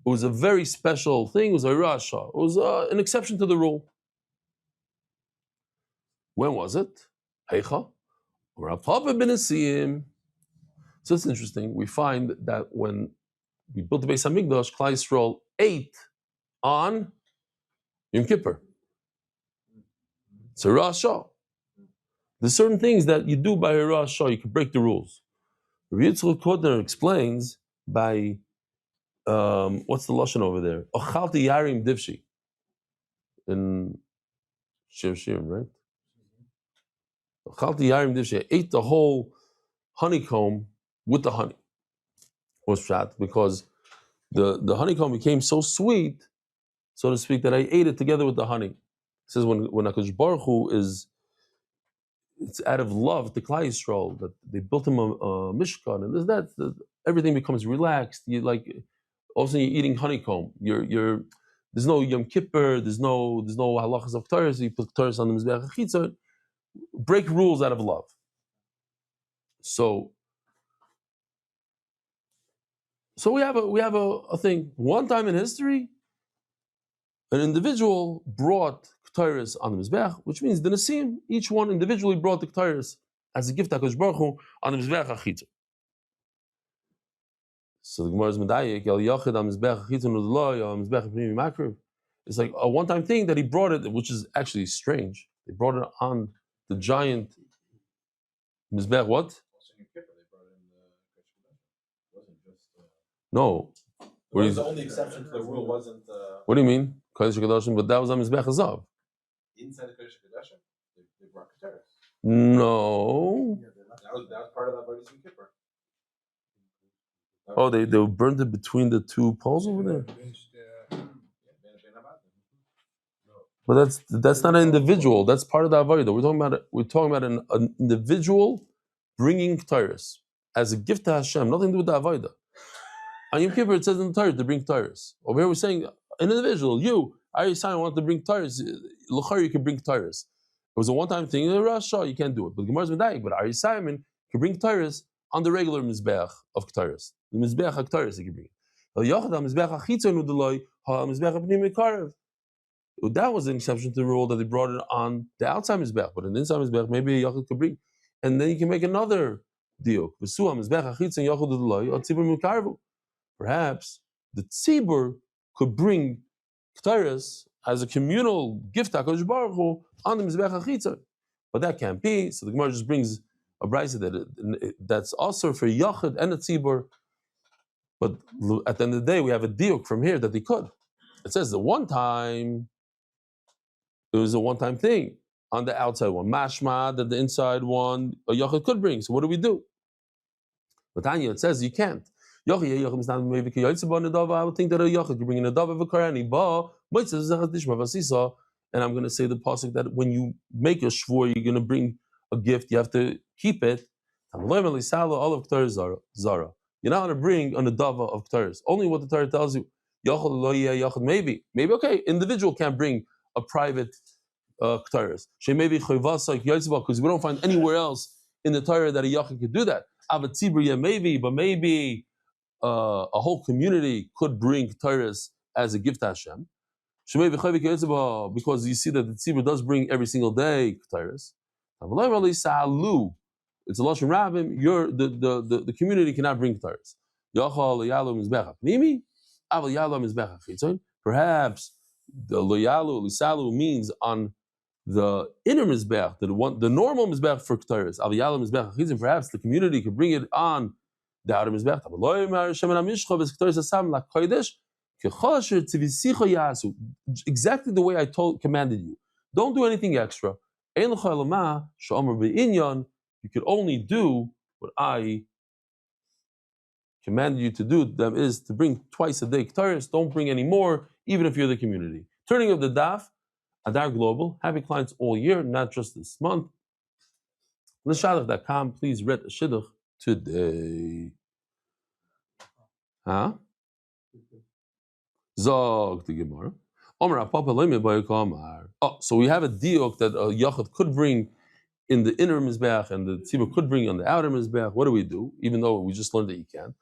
A: it was a very special thing. It was a Rasha. It was an exception to the rule. When was it? Heicha. So it's interesting. We find that when we built the Beis Hamikdash, Klal Yisrael ate on Yom Kippur. It's a Rasha. There's certain things that you do by a Rasha, you can break the rules. Rabbi Yitzchak Kodner explains by what's the lashon over there? Ochalti yarim divshi in Shir Shirim, right? Ochalti yarim divshi. I ate the whole honeycomb with the honey. Was shot because the honeycomb became so sweet, so to speak, that I ate it together with the honey. It says when HaKadosh Baruch Hu it's out of love to Klal Yisrael that they built him a mishkan, and everything becomes relaxed. You all of a sudden you're eating honeycomb. There's no Yom Kippur. There's no halachas of Torah. So you put Torah on the mizbeach chitza. Break rules out of love. So we have a thing. One time in history, an individual brought Ketairos on the Mizbech, which means the Nasim, each one individually brought the Ketairos as a gift to HaKadosh Baruch Hu on the Mizbech HaChitza. So the Gemara is Medayik, El Yachid on Mizbech HaChitza Nudloy, on Mizbech HaPnimi Makriv. It's like a one-time thing that he brought it, which is actually strange. They brought it on the giant Mizbech, what? No.
H: The only exception to the rule wasn't.
A: What do you mean? Kodesh Kodashim, but that was on Mizbech Hazav.
H: Inside the Kodesh Kodashim, they brought Ketairos.
A: No.
H: That was part of that Avodas Yom Kippur.
A: Oh, they burned it between the two poles over there. But that's not an individual. That's part of the avodah. We're talking about an individual bringing Ketairos as a gift to Hashem. Nothing to do with the avodah. On Yom Kippur, it says in the Torah to bring Ketairos. Over here, we're saying an individual. You, Ariel, want to bring Ketairos. L'chari, you can bring Ketairos. was a one-time thing in Russia, you can't do it. But Gemara's Medayik, but Ari Simon can bring Ketores on the regular Mizbeach of Ketores. The Mizbeach HaKetores he can bring it. That was an exception to the rule that they brought it on the outside Mizbeach, but in the inside Mizbeach, maybe a Yachid could bring. And then you can make another deal. Perhaps the Tzibur could bring Ketores as a communal gift to HaKadosh Baruch Hu on the Mizbeach HaChitzon. But that can't be, so the Gemara just brings a brayso that's also for Yachid and the Tzibur. But at the end of the day, we have a diuk from here that they could. It says the one time, it was a one-time thing on the outside one. Mashma, that the inside one, a Yachid could bring. So what do we do? But Tanya, it says you can't. I would think that a Yachid could bring in a Dava of a Karani, and I'm going to say the pasuk that when you make a shvur, you're going to bring a gift, you have to keep it. You're not going to bring on a Dava of Ketores. Only what the Torah tells you. Maybe, okay, individual can't bring a private Ketores. Because we don't find anywhere else in the Torah that a Yachid could do that. Maybe, but maybe a whole community could bring Ketores as a gift to Hashem. Because you see that the tzibur does bring every single day Ketores. It's a lashon rabim. The community cannot bring Ketores. Perhaps the loyalu lisalu means on the inner mizbeach, the normal mizbeach for Ketores. Perhaps the community could bring it on the outer mizbeach. Exactly the way I commanded you. Don't do anything extra. You could only do what I commanded you to do. That is to bring twice a day Ketores. Don't bring any more, even if you're the community. Turning of the daf, Adar Global. Happy clients all year, not just this month. L'shadach.com. Please read a shidduch today. Huh? Zog the Gemara. Oh, so we have a diuk that a Yachid could bring in the inner mizbeach and the tzibur could bring on the outer mizbeach. What do we do? Even though we just learned that you can.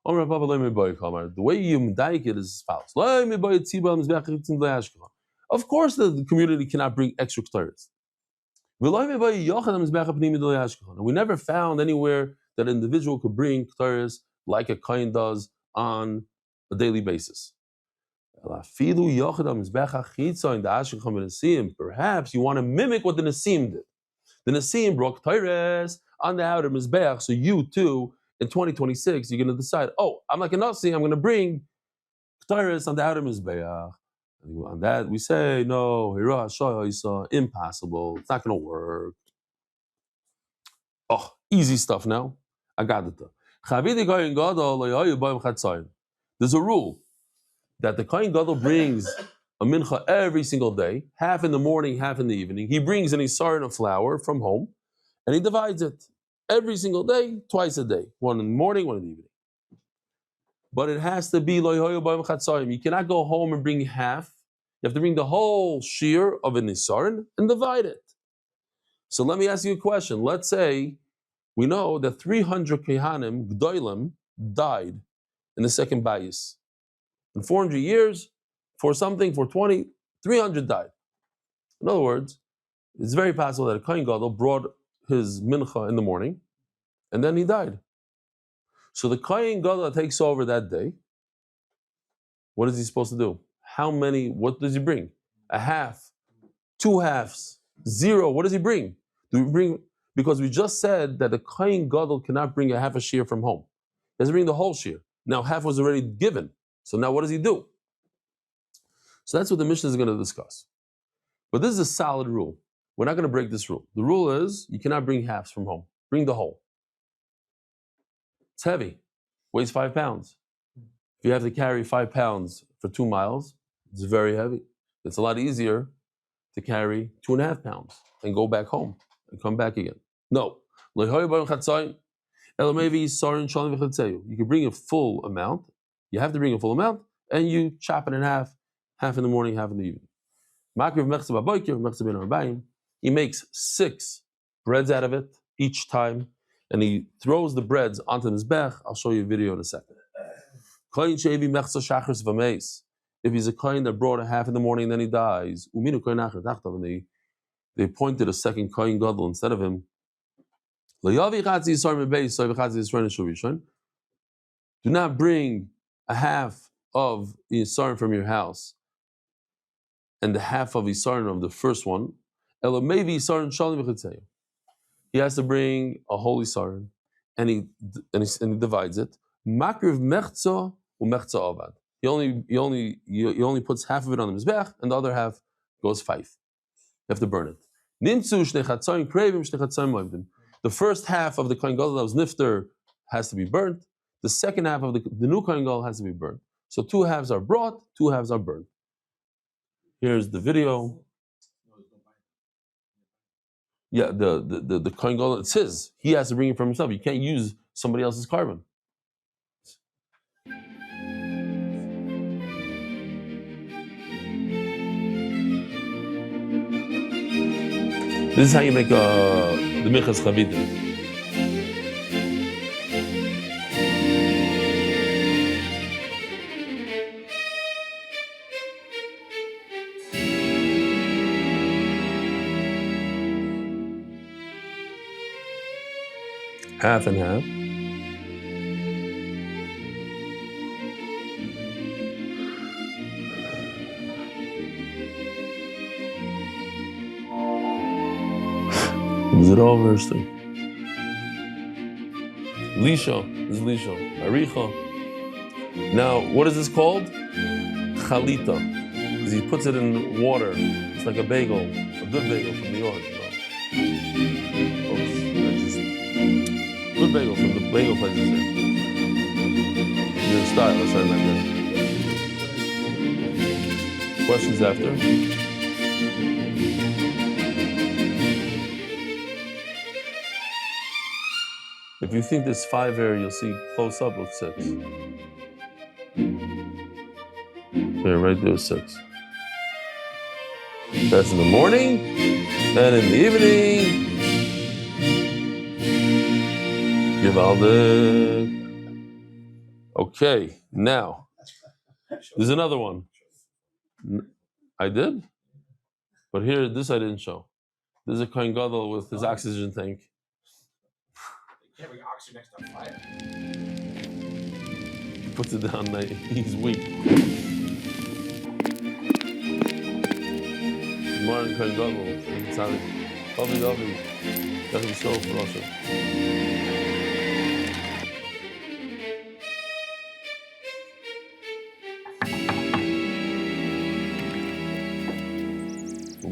A: The way you medayik it is as follows. Of course, the community cannot bring extra Ketores. And we never found anywhere that an individual could bring Ketores like a kohen does on a daily basis. Perhaps you want to mimic what the Nasim did. The Nasim brought Ketores on the outer Mizbeach, so you too, in 2026, you're going to decide, oh, I'm like a Nasim, I'm going to bring Ketores on the outer Mizbeach. On that, we say, no, impossible, it's not going to work. Oh, easy stuff now. I got it. There's a rule that the Kohen Gadol brings a mincha every single day, half in the morning, half in the evening. He brings an isar and a flour from home, and he divides it every single day, twice a day, one in the morning, one in the evening. But it has to be lo yoyu b'yom chatzayim. You cannot go home and bring half. You have to bring the whole shear of an isar and divide it. So let me ask you a question. Let's say we know that 300 kehanim gdolim died in the second bayis. In 400 years, 420, 300 died. In other words, it's very possible that a Kohen Gadol brought his mincha in the morning, and then he died. So the Kohen Gadol that takes over that day, what is he supposed to do? What does he bring? A half, two halves, zero, what does he bring? Because we just said that the Kohen Gadol cannot bring a half a shear from home. He has to bring the whole shear. Now half was already given. So now what does he do? So that's what the Mishnah is going to discuss. But this is a solid rule. We're not going to break this rule. The rule is you cannot bring halves from home. Bring the whole. It's heavy. Weighs 5 pounds. If you have to carry 5 pounds for 2 miles, it's very heavy. It's a lot easier to carry 2.5 pounds and go back home and come back again. No. You can bring a full amount. You have to bring a full amount, and you chop it in half in the morning, half in the evening. he makes 6 breads out of it each time, and he throws the breads onto the mizbech. I'll show you a video in a second. If he's a kohen that brought a half in the morning and then he dies, and they appointed a second kohen gadol instead of him. Do not bring a half of Yisarn from your house and the half of Yisarn of the first one. He has to bring a whole Yisarn, and he divides it. Makriv mechza umechza avad. He only puts half of it on the mizbech, and the other half goes five. You have to burn it. The first half of the kohen gadol that was nifter has to be burnt. The second half of the new kohen gadol has to be burnt. So 2 halves are brought, 2 halves are burnt. Here's the video. Yeah, the kohen gadol, it's his. He has to bring it from himself. You can't use somebody else's carbon. This is how you make the Minchas Chavitim. Half and half. Is it all verse 3? Lisha, this is Lisha. Aricha. Now, what is this called? Chalita. Because he puts it in water. It's like a bagel, a good bagel from New York. Good bagel from the bagel places here. Your style, that's not good. Questions after? If you think there's 5 here, you'll see close up with 6. There, right there, 6. That's in the morning, and in the evening. Givaldic. Okay, now there's another one. I did, but here this I didn't show. There's a kohen gadol with his oxygen tank.
H: Can't bring oxygen next to fire.
A: He puts it down. He's weak. Modern kohen gadol. Tzaddik. Avi. That is so for Russia.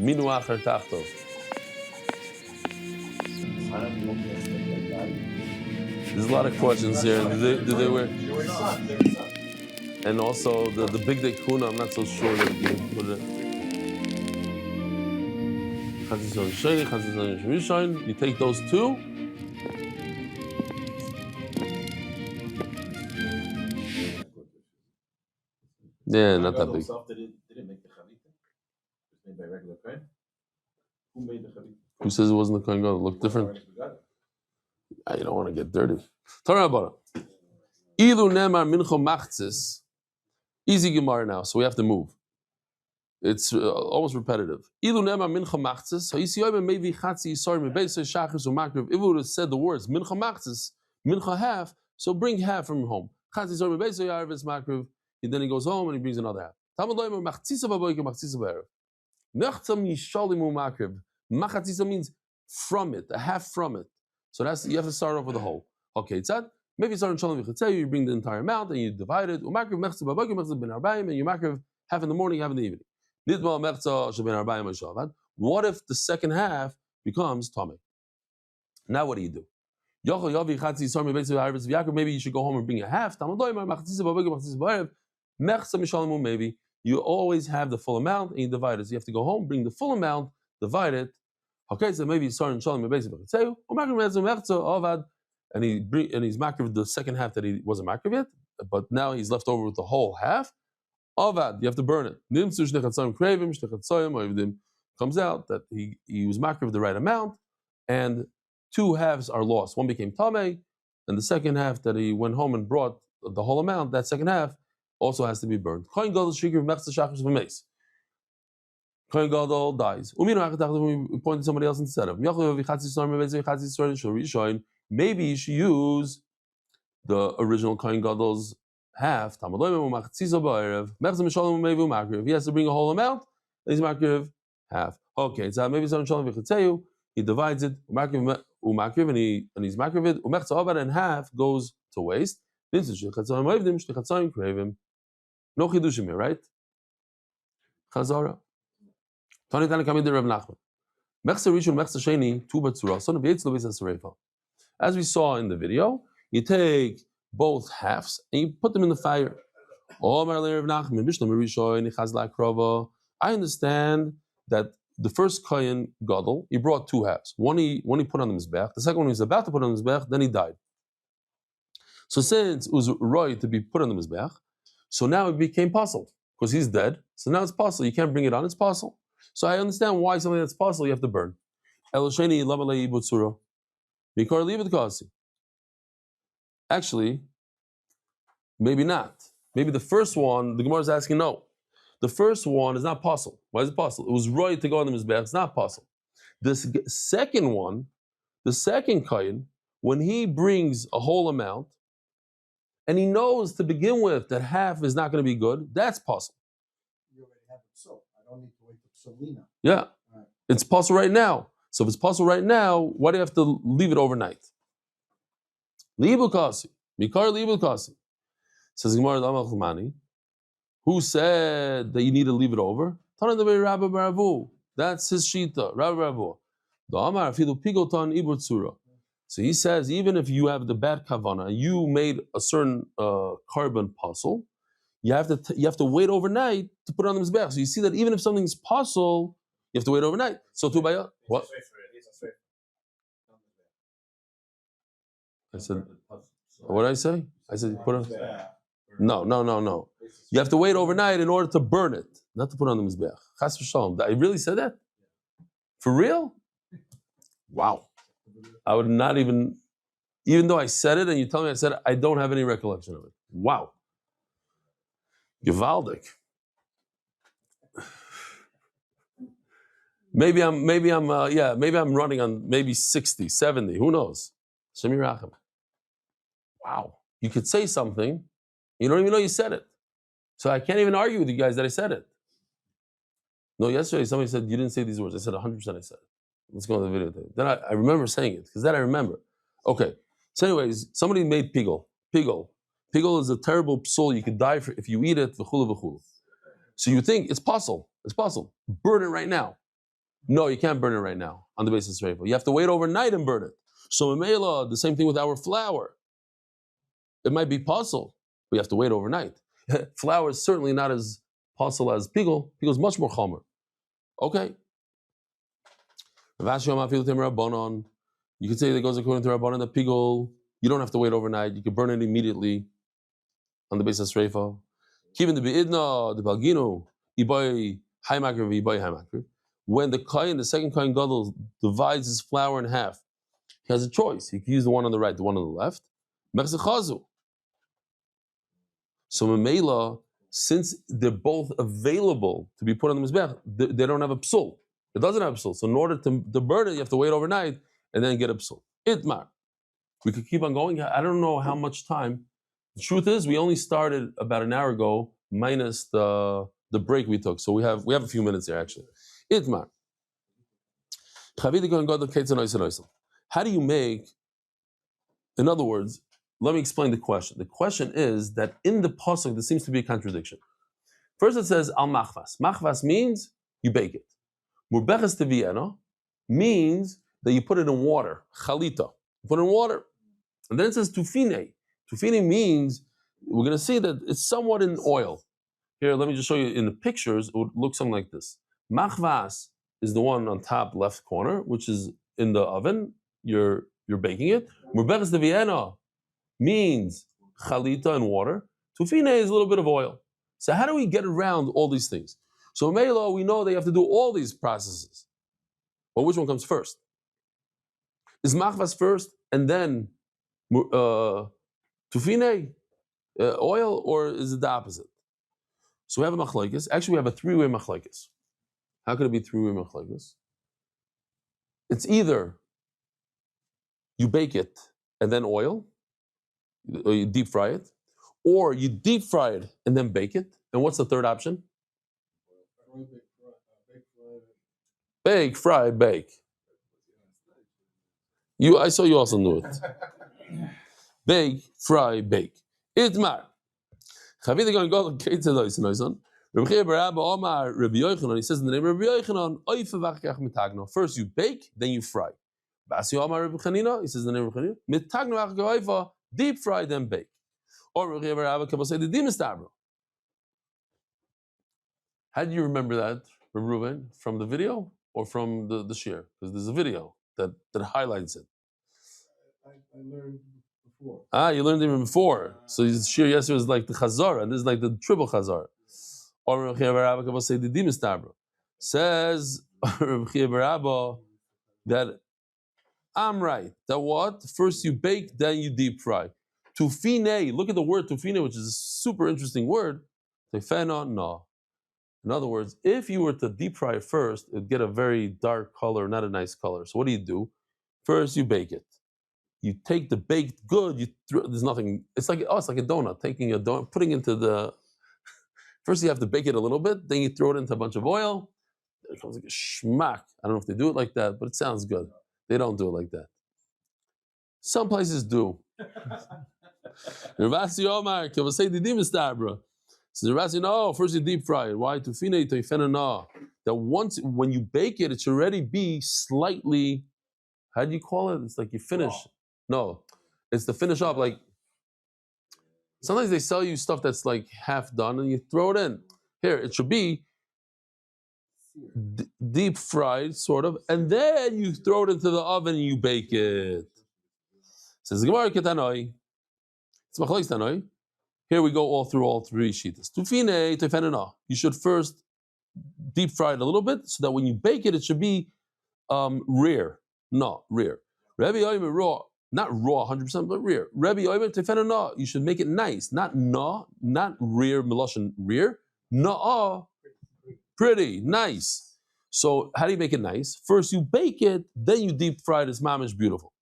A: Minu acher tachtov. There's a lot of questions here. Do they wear? And also the big day kuna, I'm not so sure that you can put it. You take those 2. Yeah, not that big.
C: Didn't make the chavita. It was made by regular kohen. Who made the chavita?
A: Who says it wasn't the kohen gadol? It looked different. You don't want to get dirty. Talk about it. Ilu nemar mincho machzis. Easy Gemara now, so we have to move. It's almost repetitive. Ilu nemar mincho machzis. If it would have said the words mincho machzis, mincha half, so bring half from home. And then he goes home and he brings another half. Machatzisa means from it, a half from it. So that's you have to start off with the whole. Okay, it's that. Maybe you start in Shalom V'Chatzeyu, you bring the entire amount and you divide it. And you makriv half in the morning, half in the evening. What if the second half becomes Tomei? Now what do you do? Maybe you should go home and bring a half. Maybe you always have the full amount and you divide it. So you have to go home, bring the full amount, divide it. Okay, so maybe you start in Shalom and he's makriv the second half that he wasn't makriv yet, but now he's left over with the whole half. Avad, you have to burn it. comes out that he was makriv the right amount, and 2 halves are lost. One became tamei, and the second half that he went home and brought the whole amount, that second half also has to be burned. Kohen gadol shikriv mechza shachris v'meis. Kohen gadol dies. We pointed somebody else instead of. Maybe you should use the original Kohen gadol's half. He has to bring a whole amount. He's makriv half. Okay, so maybe he divides it, and he's makriv it, and half goes to waste. No chidushim here, right? Chazara. Tani Tani Kamid Rav Nachman. Mechsa Rishon, Mechsa Sheni, Tu Batzura. Son of Yitzlo Beis HaSarefa. As we saw in the video, you take both halves and you put them in the fire. I understand that the first Kohen Gadol, he brought 2 halves. One he put on the Mizbech, the second one he was about to put on the Mizbech, then he died. So since it was right to be put on the Mizbech, so now it became possible, because he's dead, so now it's possible. You can't bring it on, it's possible. So I understand why something that's possible you have to burn. Actually, maybe not. Maybe the first one, the Gemara is asking no. The first one is not possible. Why is it possible? It was right to go on the Mizbech, it's not possible. This second one, the second Kohen, when he brings a whole amount, and he knows to begin with that half is not going to be good, that's possible.
B: You already have it so. I don't need to wait for Psolina.
A: Yeah, right. It's possible right now. So if it's possible right now, why do you have to leave it overnight? Libu kasi, mikar libu kasi. Says Gemara Dama Chumani, who said that you need to leave it over? Tana the Rabbi Baravu. That's his shita, Rabbi Baravu. The Amar fidu pigotan ibur tzura. So he says, even if you have the bad kavana, you made a certain carbon puzzle, you have to wait overnight to put it on the mizbech. So you see that even if something's puzzle, you have to wait overnight. So tu baya, what? I said, what did I say? I said, put it. No. You have to wait overnight in order to burn it, not to put it on the mizbech. Chas v'shalom. I really said that? For real? Wow. I would not even though I said it and you tell me I said it, I don't have any recollection of it. Wow. Gewaldig. Maybe I'm running on maybe 60, 70, who knows? Shemi Rachem. Wow. You could say something, you don't even know you said it. So I can't even argue with you guys that I said it. No, yesterday somebody said, you didn't say these words. I said 100% I said it. Let's go on the video thing. Then I remember saying it, because that I remember. Okay. So anyways, somebody made pigel. Pigel is a terrible psul. You could die if you eat it. V'chulu. So you think it's possible. It's possible. Burn it right now. No, you can't burn it right now on the basis of Reifa. You have to wait overnight and burn it. So Mamela, the same thing with our flour. It might be possible, but you have to wait overnight. Flour is certainly not as possible as pigel. Pigel is much more chomer. Okay. You could say that goes according to Rabbanon, the pigel, you don't have to wait overnight. You can burn it immediately on the basis of Reifa. Even the beidna, the balgino, ibai haimakir, ibai haimakir. When the kohen, the second kohen gadol, divides his flour in half, he has a choice. He can use the one on the right, the one on the left. So Mamela, since they're both available to be put on the mizbech, they don't have a psul. It doesn't have a psul. So in order to burn it, you have to wait overnight and then get a psul. Itmar. We could keep on going. I don't know how much time. The truth is, we only started about an hour ago, minus the break we took. So we have a few minutes here actually. Itmar. How do you make, in other words, let me explain the question. The question is that in the pasuk there seems to be a contradiction. First it says al machvas. Machvas means you bake it. Murbeches teviena means that you put it in water. Chalita. You put it in water. And then it says tufine. Tufine means, we're going to see that it's somewhat in oil. Here, let me just show you in the pictures, it would look something like this. Machvas is the one on top left corner, which is in the oven. You're baking it. Murbeches teviena means chalita and water. Tufine is a little bit of oil. So how do we get around all these things? So Melo, we know they have to do all these processes. But which one comes first? Is machvas first and then tufine, oil, or is it the opposite? So we have a machlokes. Actually, we have a three-way machlokes. How could it be three-way machlokes? It's either you bake it and then oil, or you deep fry it, or you deep fry it and then bake it. And what's the third option? Bake, fry, bake. I saw you also knew it. Bake, fry, bake. Itmar. Chavita going to go to Kate Noison. Rabbi Yochanan, he says in the name of Rabbi Yochanan, first you bake, then you fry. Basi Omar Rabbi Chanina, he says in the name of Rabbi Chanina, deep fry, then bake. Or Rabbi Rabbi Kabbalah say the dimistabro. How do you remember that, Rabbi Reuven, from the video or from the shir? Because there's a video that highlights it.
I: I learned before.
A: You learned even before. So the shir yesterday was like the chazara, and this is like the triple chazara. Or Rabbi Rabbi Kabbalah say the dimistabro. Says Rabbi Rabbi that I'm right. That what? First you bake, then you deep fry. Tufine, look at the word tufine, which is a super interesting word. Tefena, no. In other words, if you were to deep fry it first, it'd get a very dark color, not a nice color. So what do? First you bake it. You take the baked good, there's nothing, it's like a donut, taking a donut, putting into the, first you have to bake it a little bit, then you throw it into a bunch of oil, it comes like a schmack. I don't know if they do it like that, but it sounds good. They don't do it like that. Some places do. Ravasi Omar, Kavasei Didim Istabra. Says Ravasi, no, first you deep fry it. Why? Tufine toifena na. That once, when you bake it, it should already be slightly, how do you call it? It's like you finish. No, it's to finish up. Like, sometimes they sell you stuff that's like half done and you throw it in. Here, it should be deep fried, sort of, and then you throw it into the oven and you bake it. Says the Gemara Ketanoi. It's Machlokes Tanoi. Here we go all through all three sheetas. Tufine tefenena. You should first deep fry it a little bit so that when you bake it, it should be rare. No, rare. Rabbi Yomi raw, not raw 100%, but rare. Rabbi Yomi tefenena. You should make it nice, not rare, miloshin rare. No, pretty, nice. So how do you make it nice? First you bake it, then you deep fry it. It's mamish beautiful.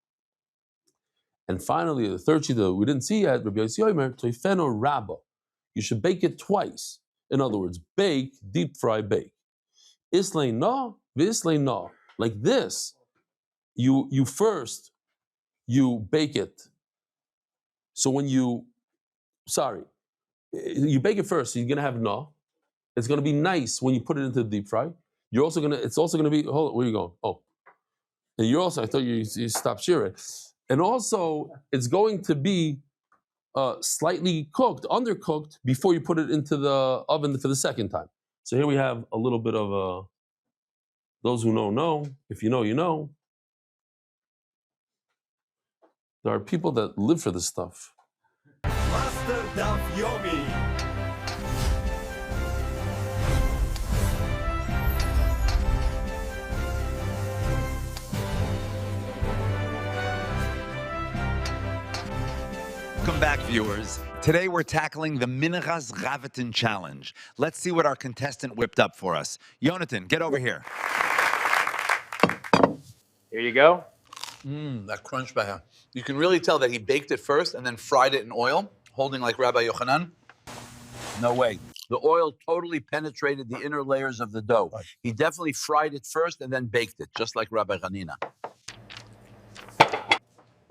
A: And finally, the third sheet that we didn't see yet, Rabbi Yossi Omer, toifeno rabba. You should bake it twice. In other words, bake, deep fry, bake. Islay na, vislay na. Like this, you bake it. So when you bake it first, so you're gonna have na. It's gonna be nice when you put it into the deep fry. It's also gonna be, hold on, where are you going? Oh. And you're also, I thought you stopped sharing. And also, it's going to be slightly cooked, undercooked, before you put it into the oven for the second time. So here we have a little bit of those who know. If you know, you know. There are people that live for this stuff.
J: Master Daf Yomi.
K: Welcome back, viewers. Today we're tackling the Menachos Gavatin Challenge. Let's see what our contestant whipped up for us. Yonatan, get over here.
L: Here you go.
K: That crunch by him. You can really tell that he baked it first and then fried it in oil, holding like Rabbi Yochanan. No way. The oil totally penetrated the inner layers of the dough. He definitely fried it first and then baked it, just like Rabbi Hanina.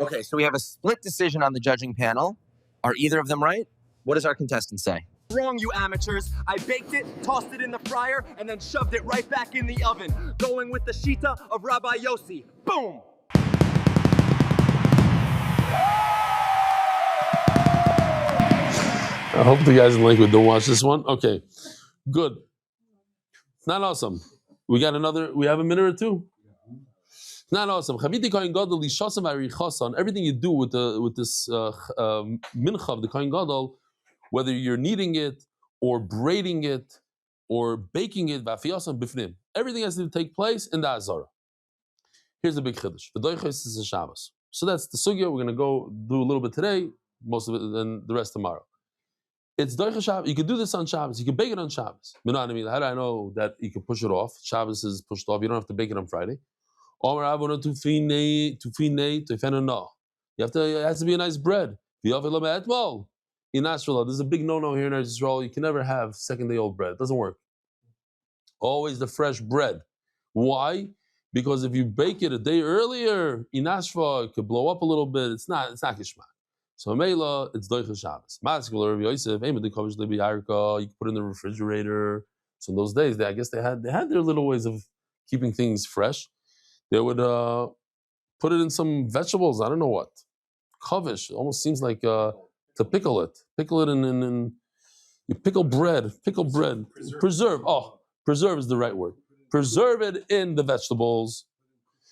L: Okay, so we have a split decision on the judging panel. Are either of them right? What does our contestant say?
J: Wrong, you amateurs. I baked it, tossed it in the fryer, and then shoved it right back in the oven. Going with the shita of Rabbi Yossi. Boom!
A: I hope the guys in Lakewood don't watch this one. Okay, good. It's not awesome. We have a minute or two? Not awesome. Everything you do with this mincha of the Kohen Gadol, whether you're kneading it or braiding it or baking it, v'afiyasam bifnim. Everything has to take place in the azara. Here's the big chiddush. V'doiches is a Shabbos. So that's the sugya. We're going to go do a little bit today, most of it, and the rest tomorrow. It's doiches Shabbos. You can do this on Shabbos. You can bake it on Shabbos. You know what I mean? How do I know that you can push it off? Shabbos is pushed off. You don't have to bake it on Friday. You have to. It has to be a nice bread. In Israel, there's a big no-no here in Israel. You can never have second-day-old bread. It doesn't work. Always the fresh bread. Why? Because if you bake it a day earlier, in Ashva, it could blow up a little bit. It's not kishma. So Mela, it's doiches Shabbos. Masculine Rabbi Yosef, you can put it in the refrigerator. So in those days, I guess they had their little ways of keeping things fresh. They would put it in some vegetables. I don't know what. Kavish. It almost seems like to pickle it. Pickle it in you pickle bread. Pickle bread. Preserve. Oh, preserve is the right word. Preserve it in the vegetables.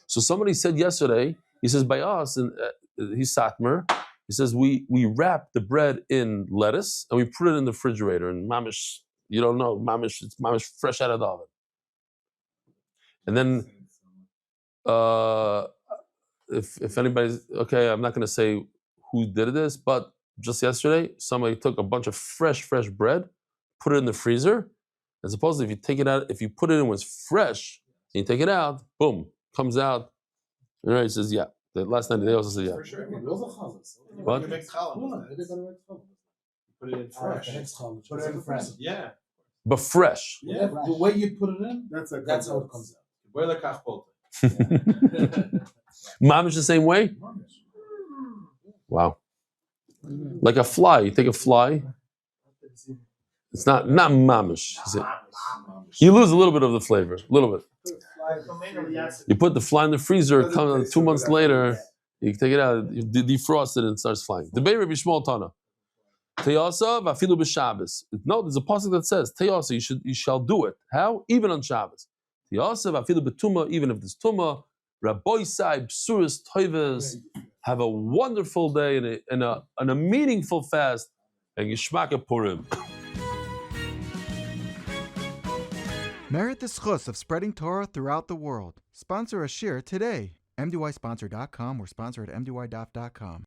A: So somebody said yesterday, he says by us, and he's Satmer, he says we wrap the bread in lettuce and we put it in the refrigerator. And mamish, you don't know, it's mamish fresh out of the oven. And then if anybody's okay, I'm not going to say who did this, but just yesterday, somebody took a bunch of fresh bread, put it in the freezer, and supposedly if you take it out, if you put it in when it's fresh, and you take it out, boom, comes out. And he says, yeah. The last night they also said, yeah.
H: For sure.
A: What?
H: Put it in fresh. Put it in fresh. Yeah.
A: But fresh.
I: Yeah, the way you put it in, that's how it comes out.
A: Mamish the same way? Wow. Like a fly. You take a fly. It's not mamish. You lose a little bit of the flavor. A little bit. You put the fly in the freezer, it comes 2 months later, you take it out, you defrost it and it starts flying. The Be'er Rabbi Shmuel Tana. Teyasa v'afilu b'Shabbos. No, there's a passage that says, Teyasa, you shall do it. How? Even on Shabbos. Teyasa v'afilu b'tumah, even if there's tumah. Rabbi Sai, B'suris, Toivas. Have a wonderful day and a meaningful fast. And Yishmak Purim.
M: Merit the schus of spreading Torah throughout the world. Sponsor a shir today. MDYsponsor.com or sponsor at MDYDaf.com.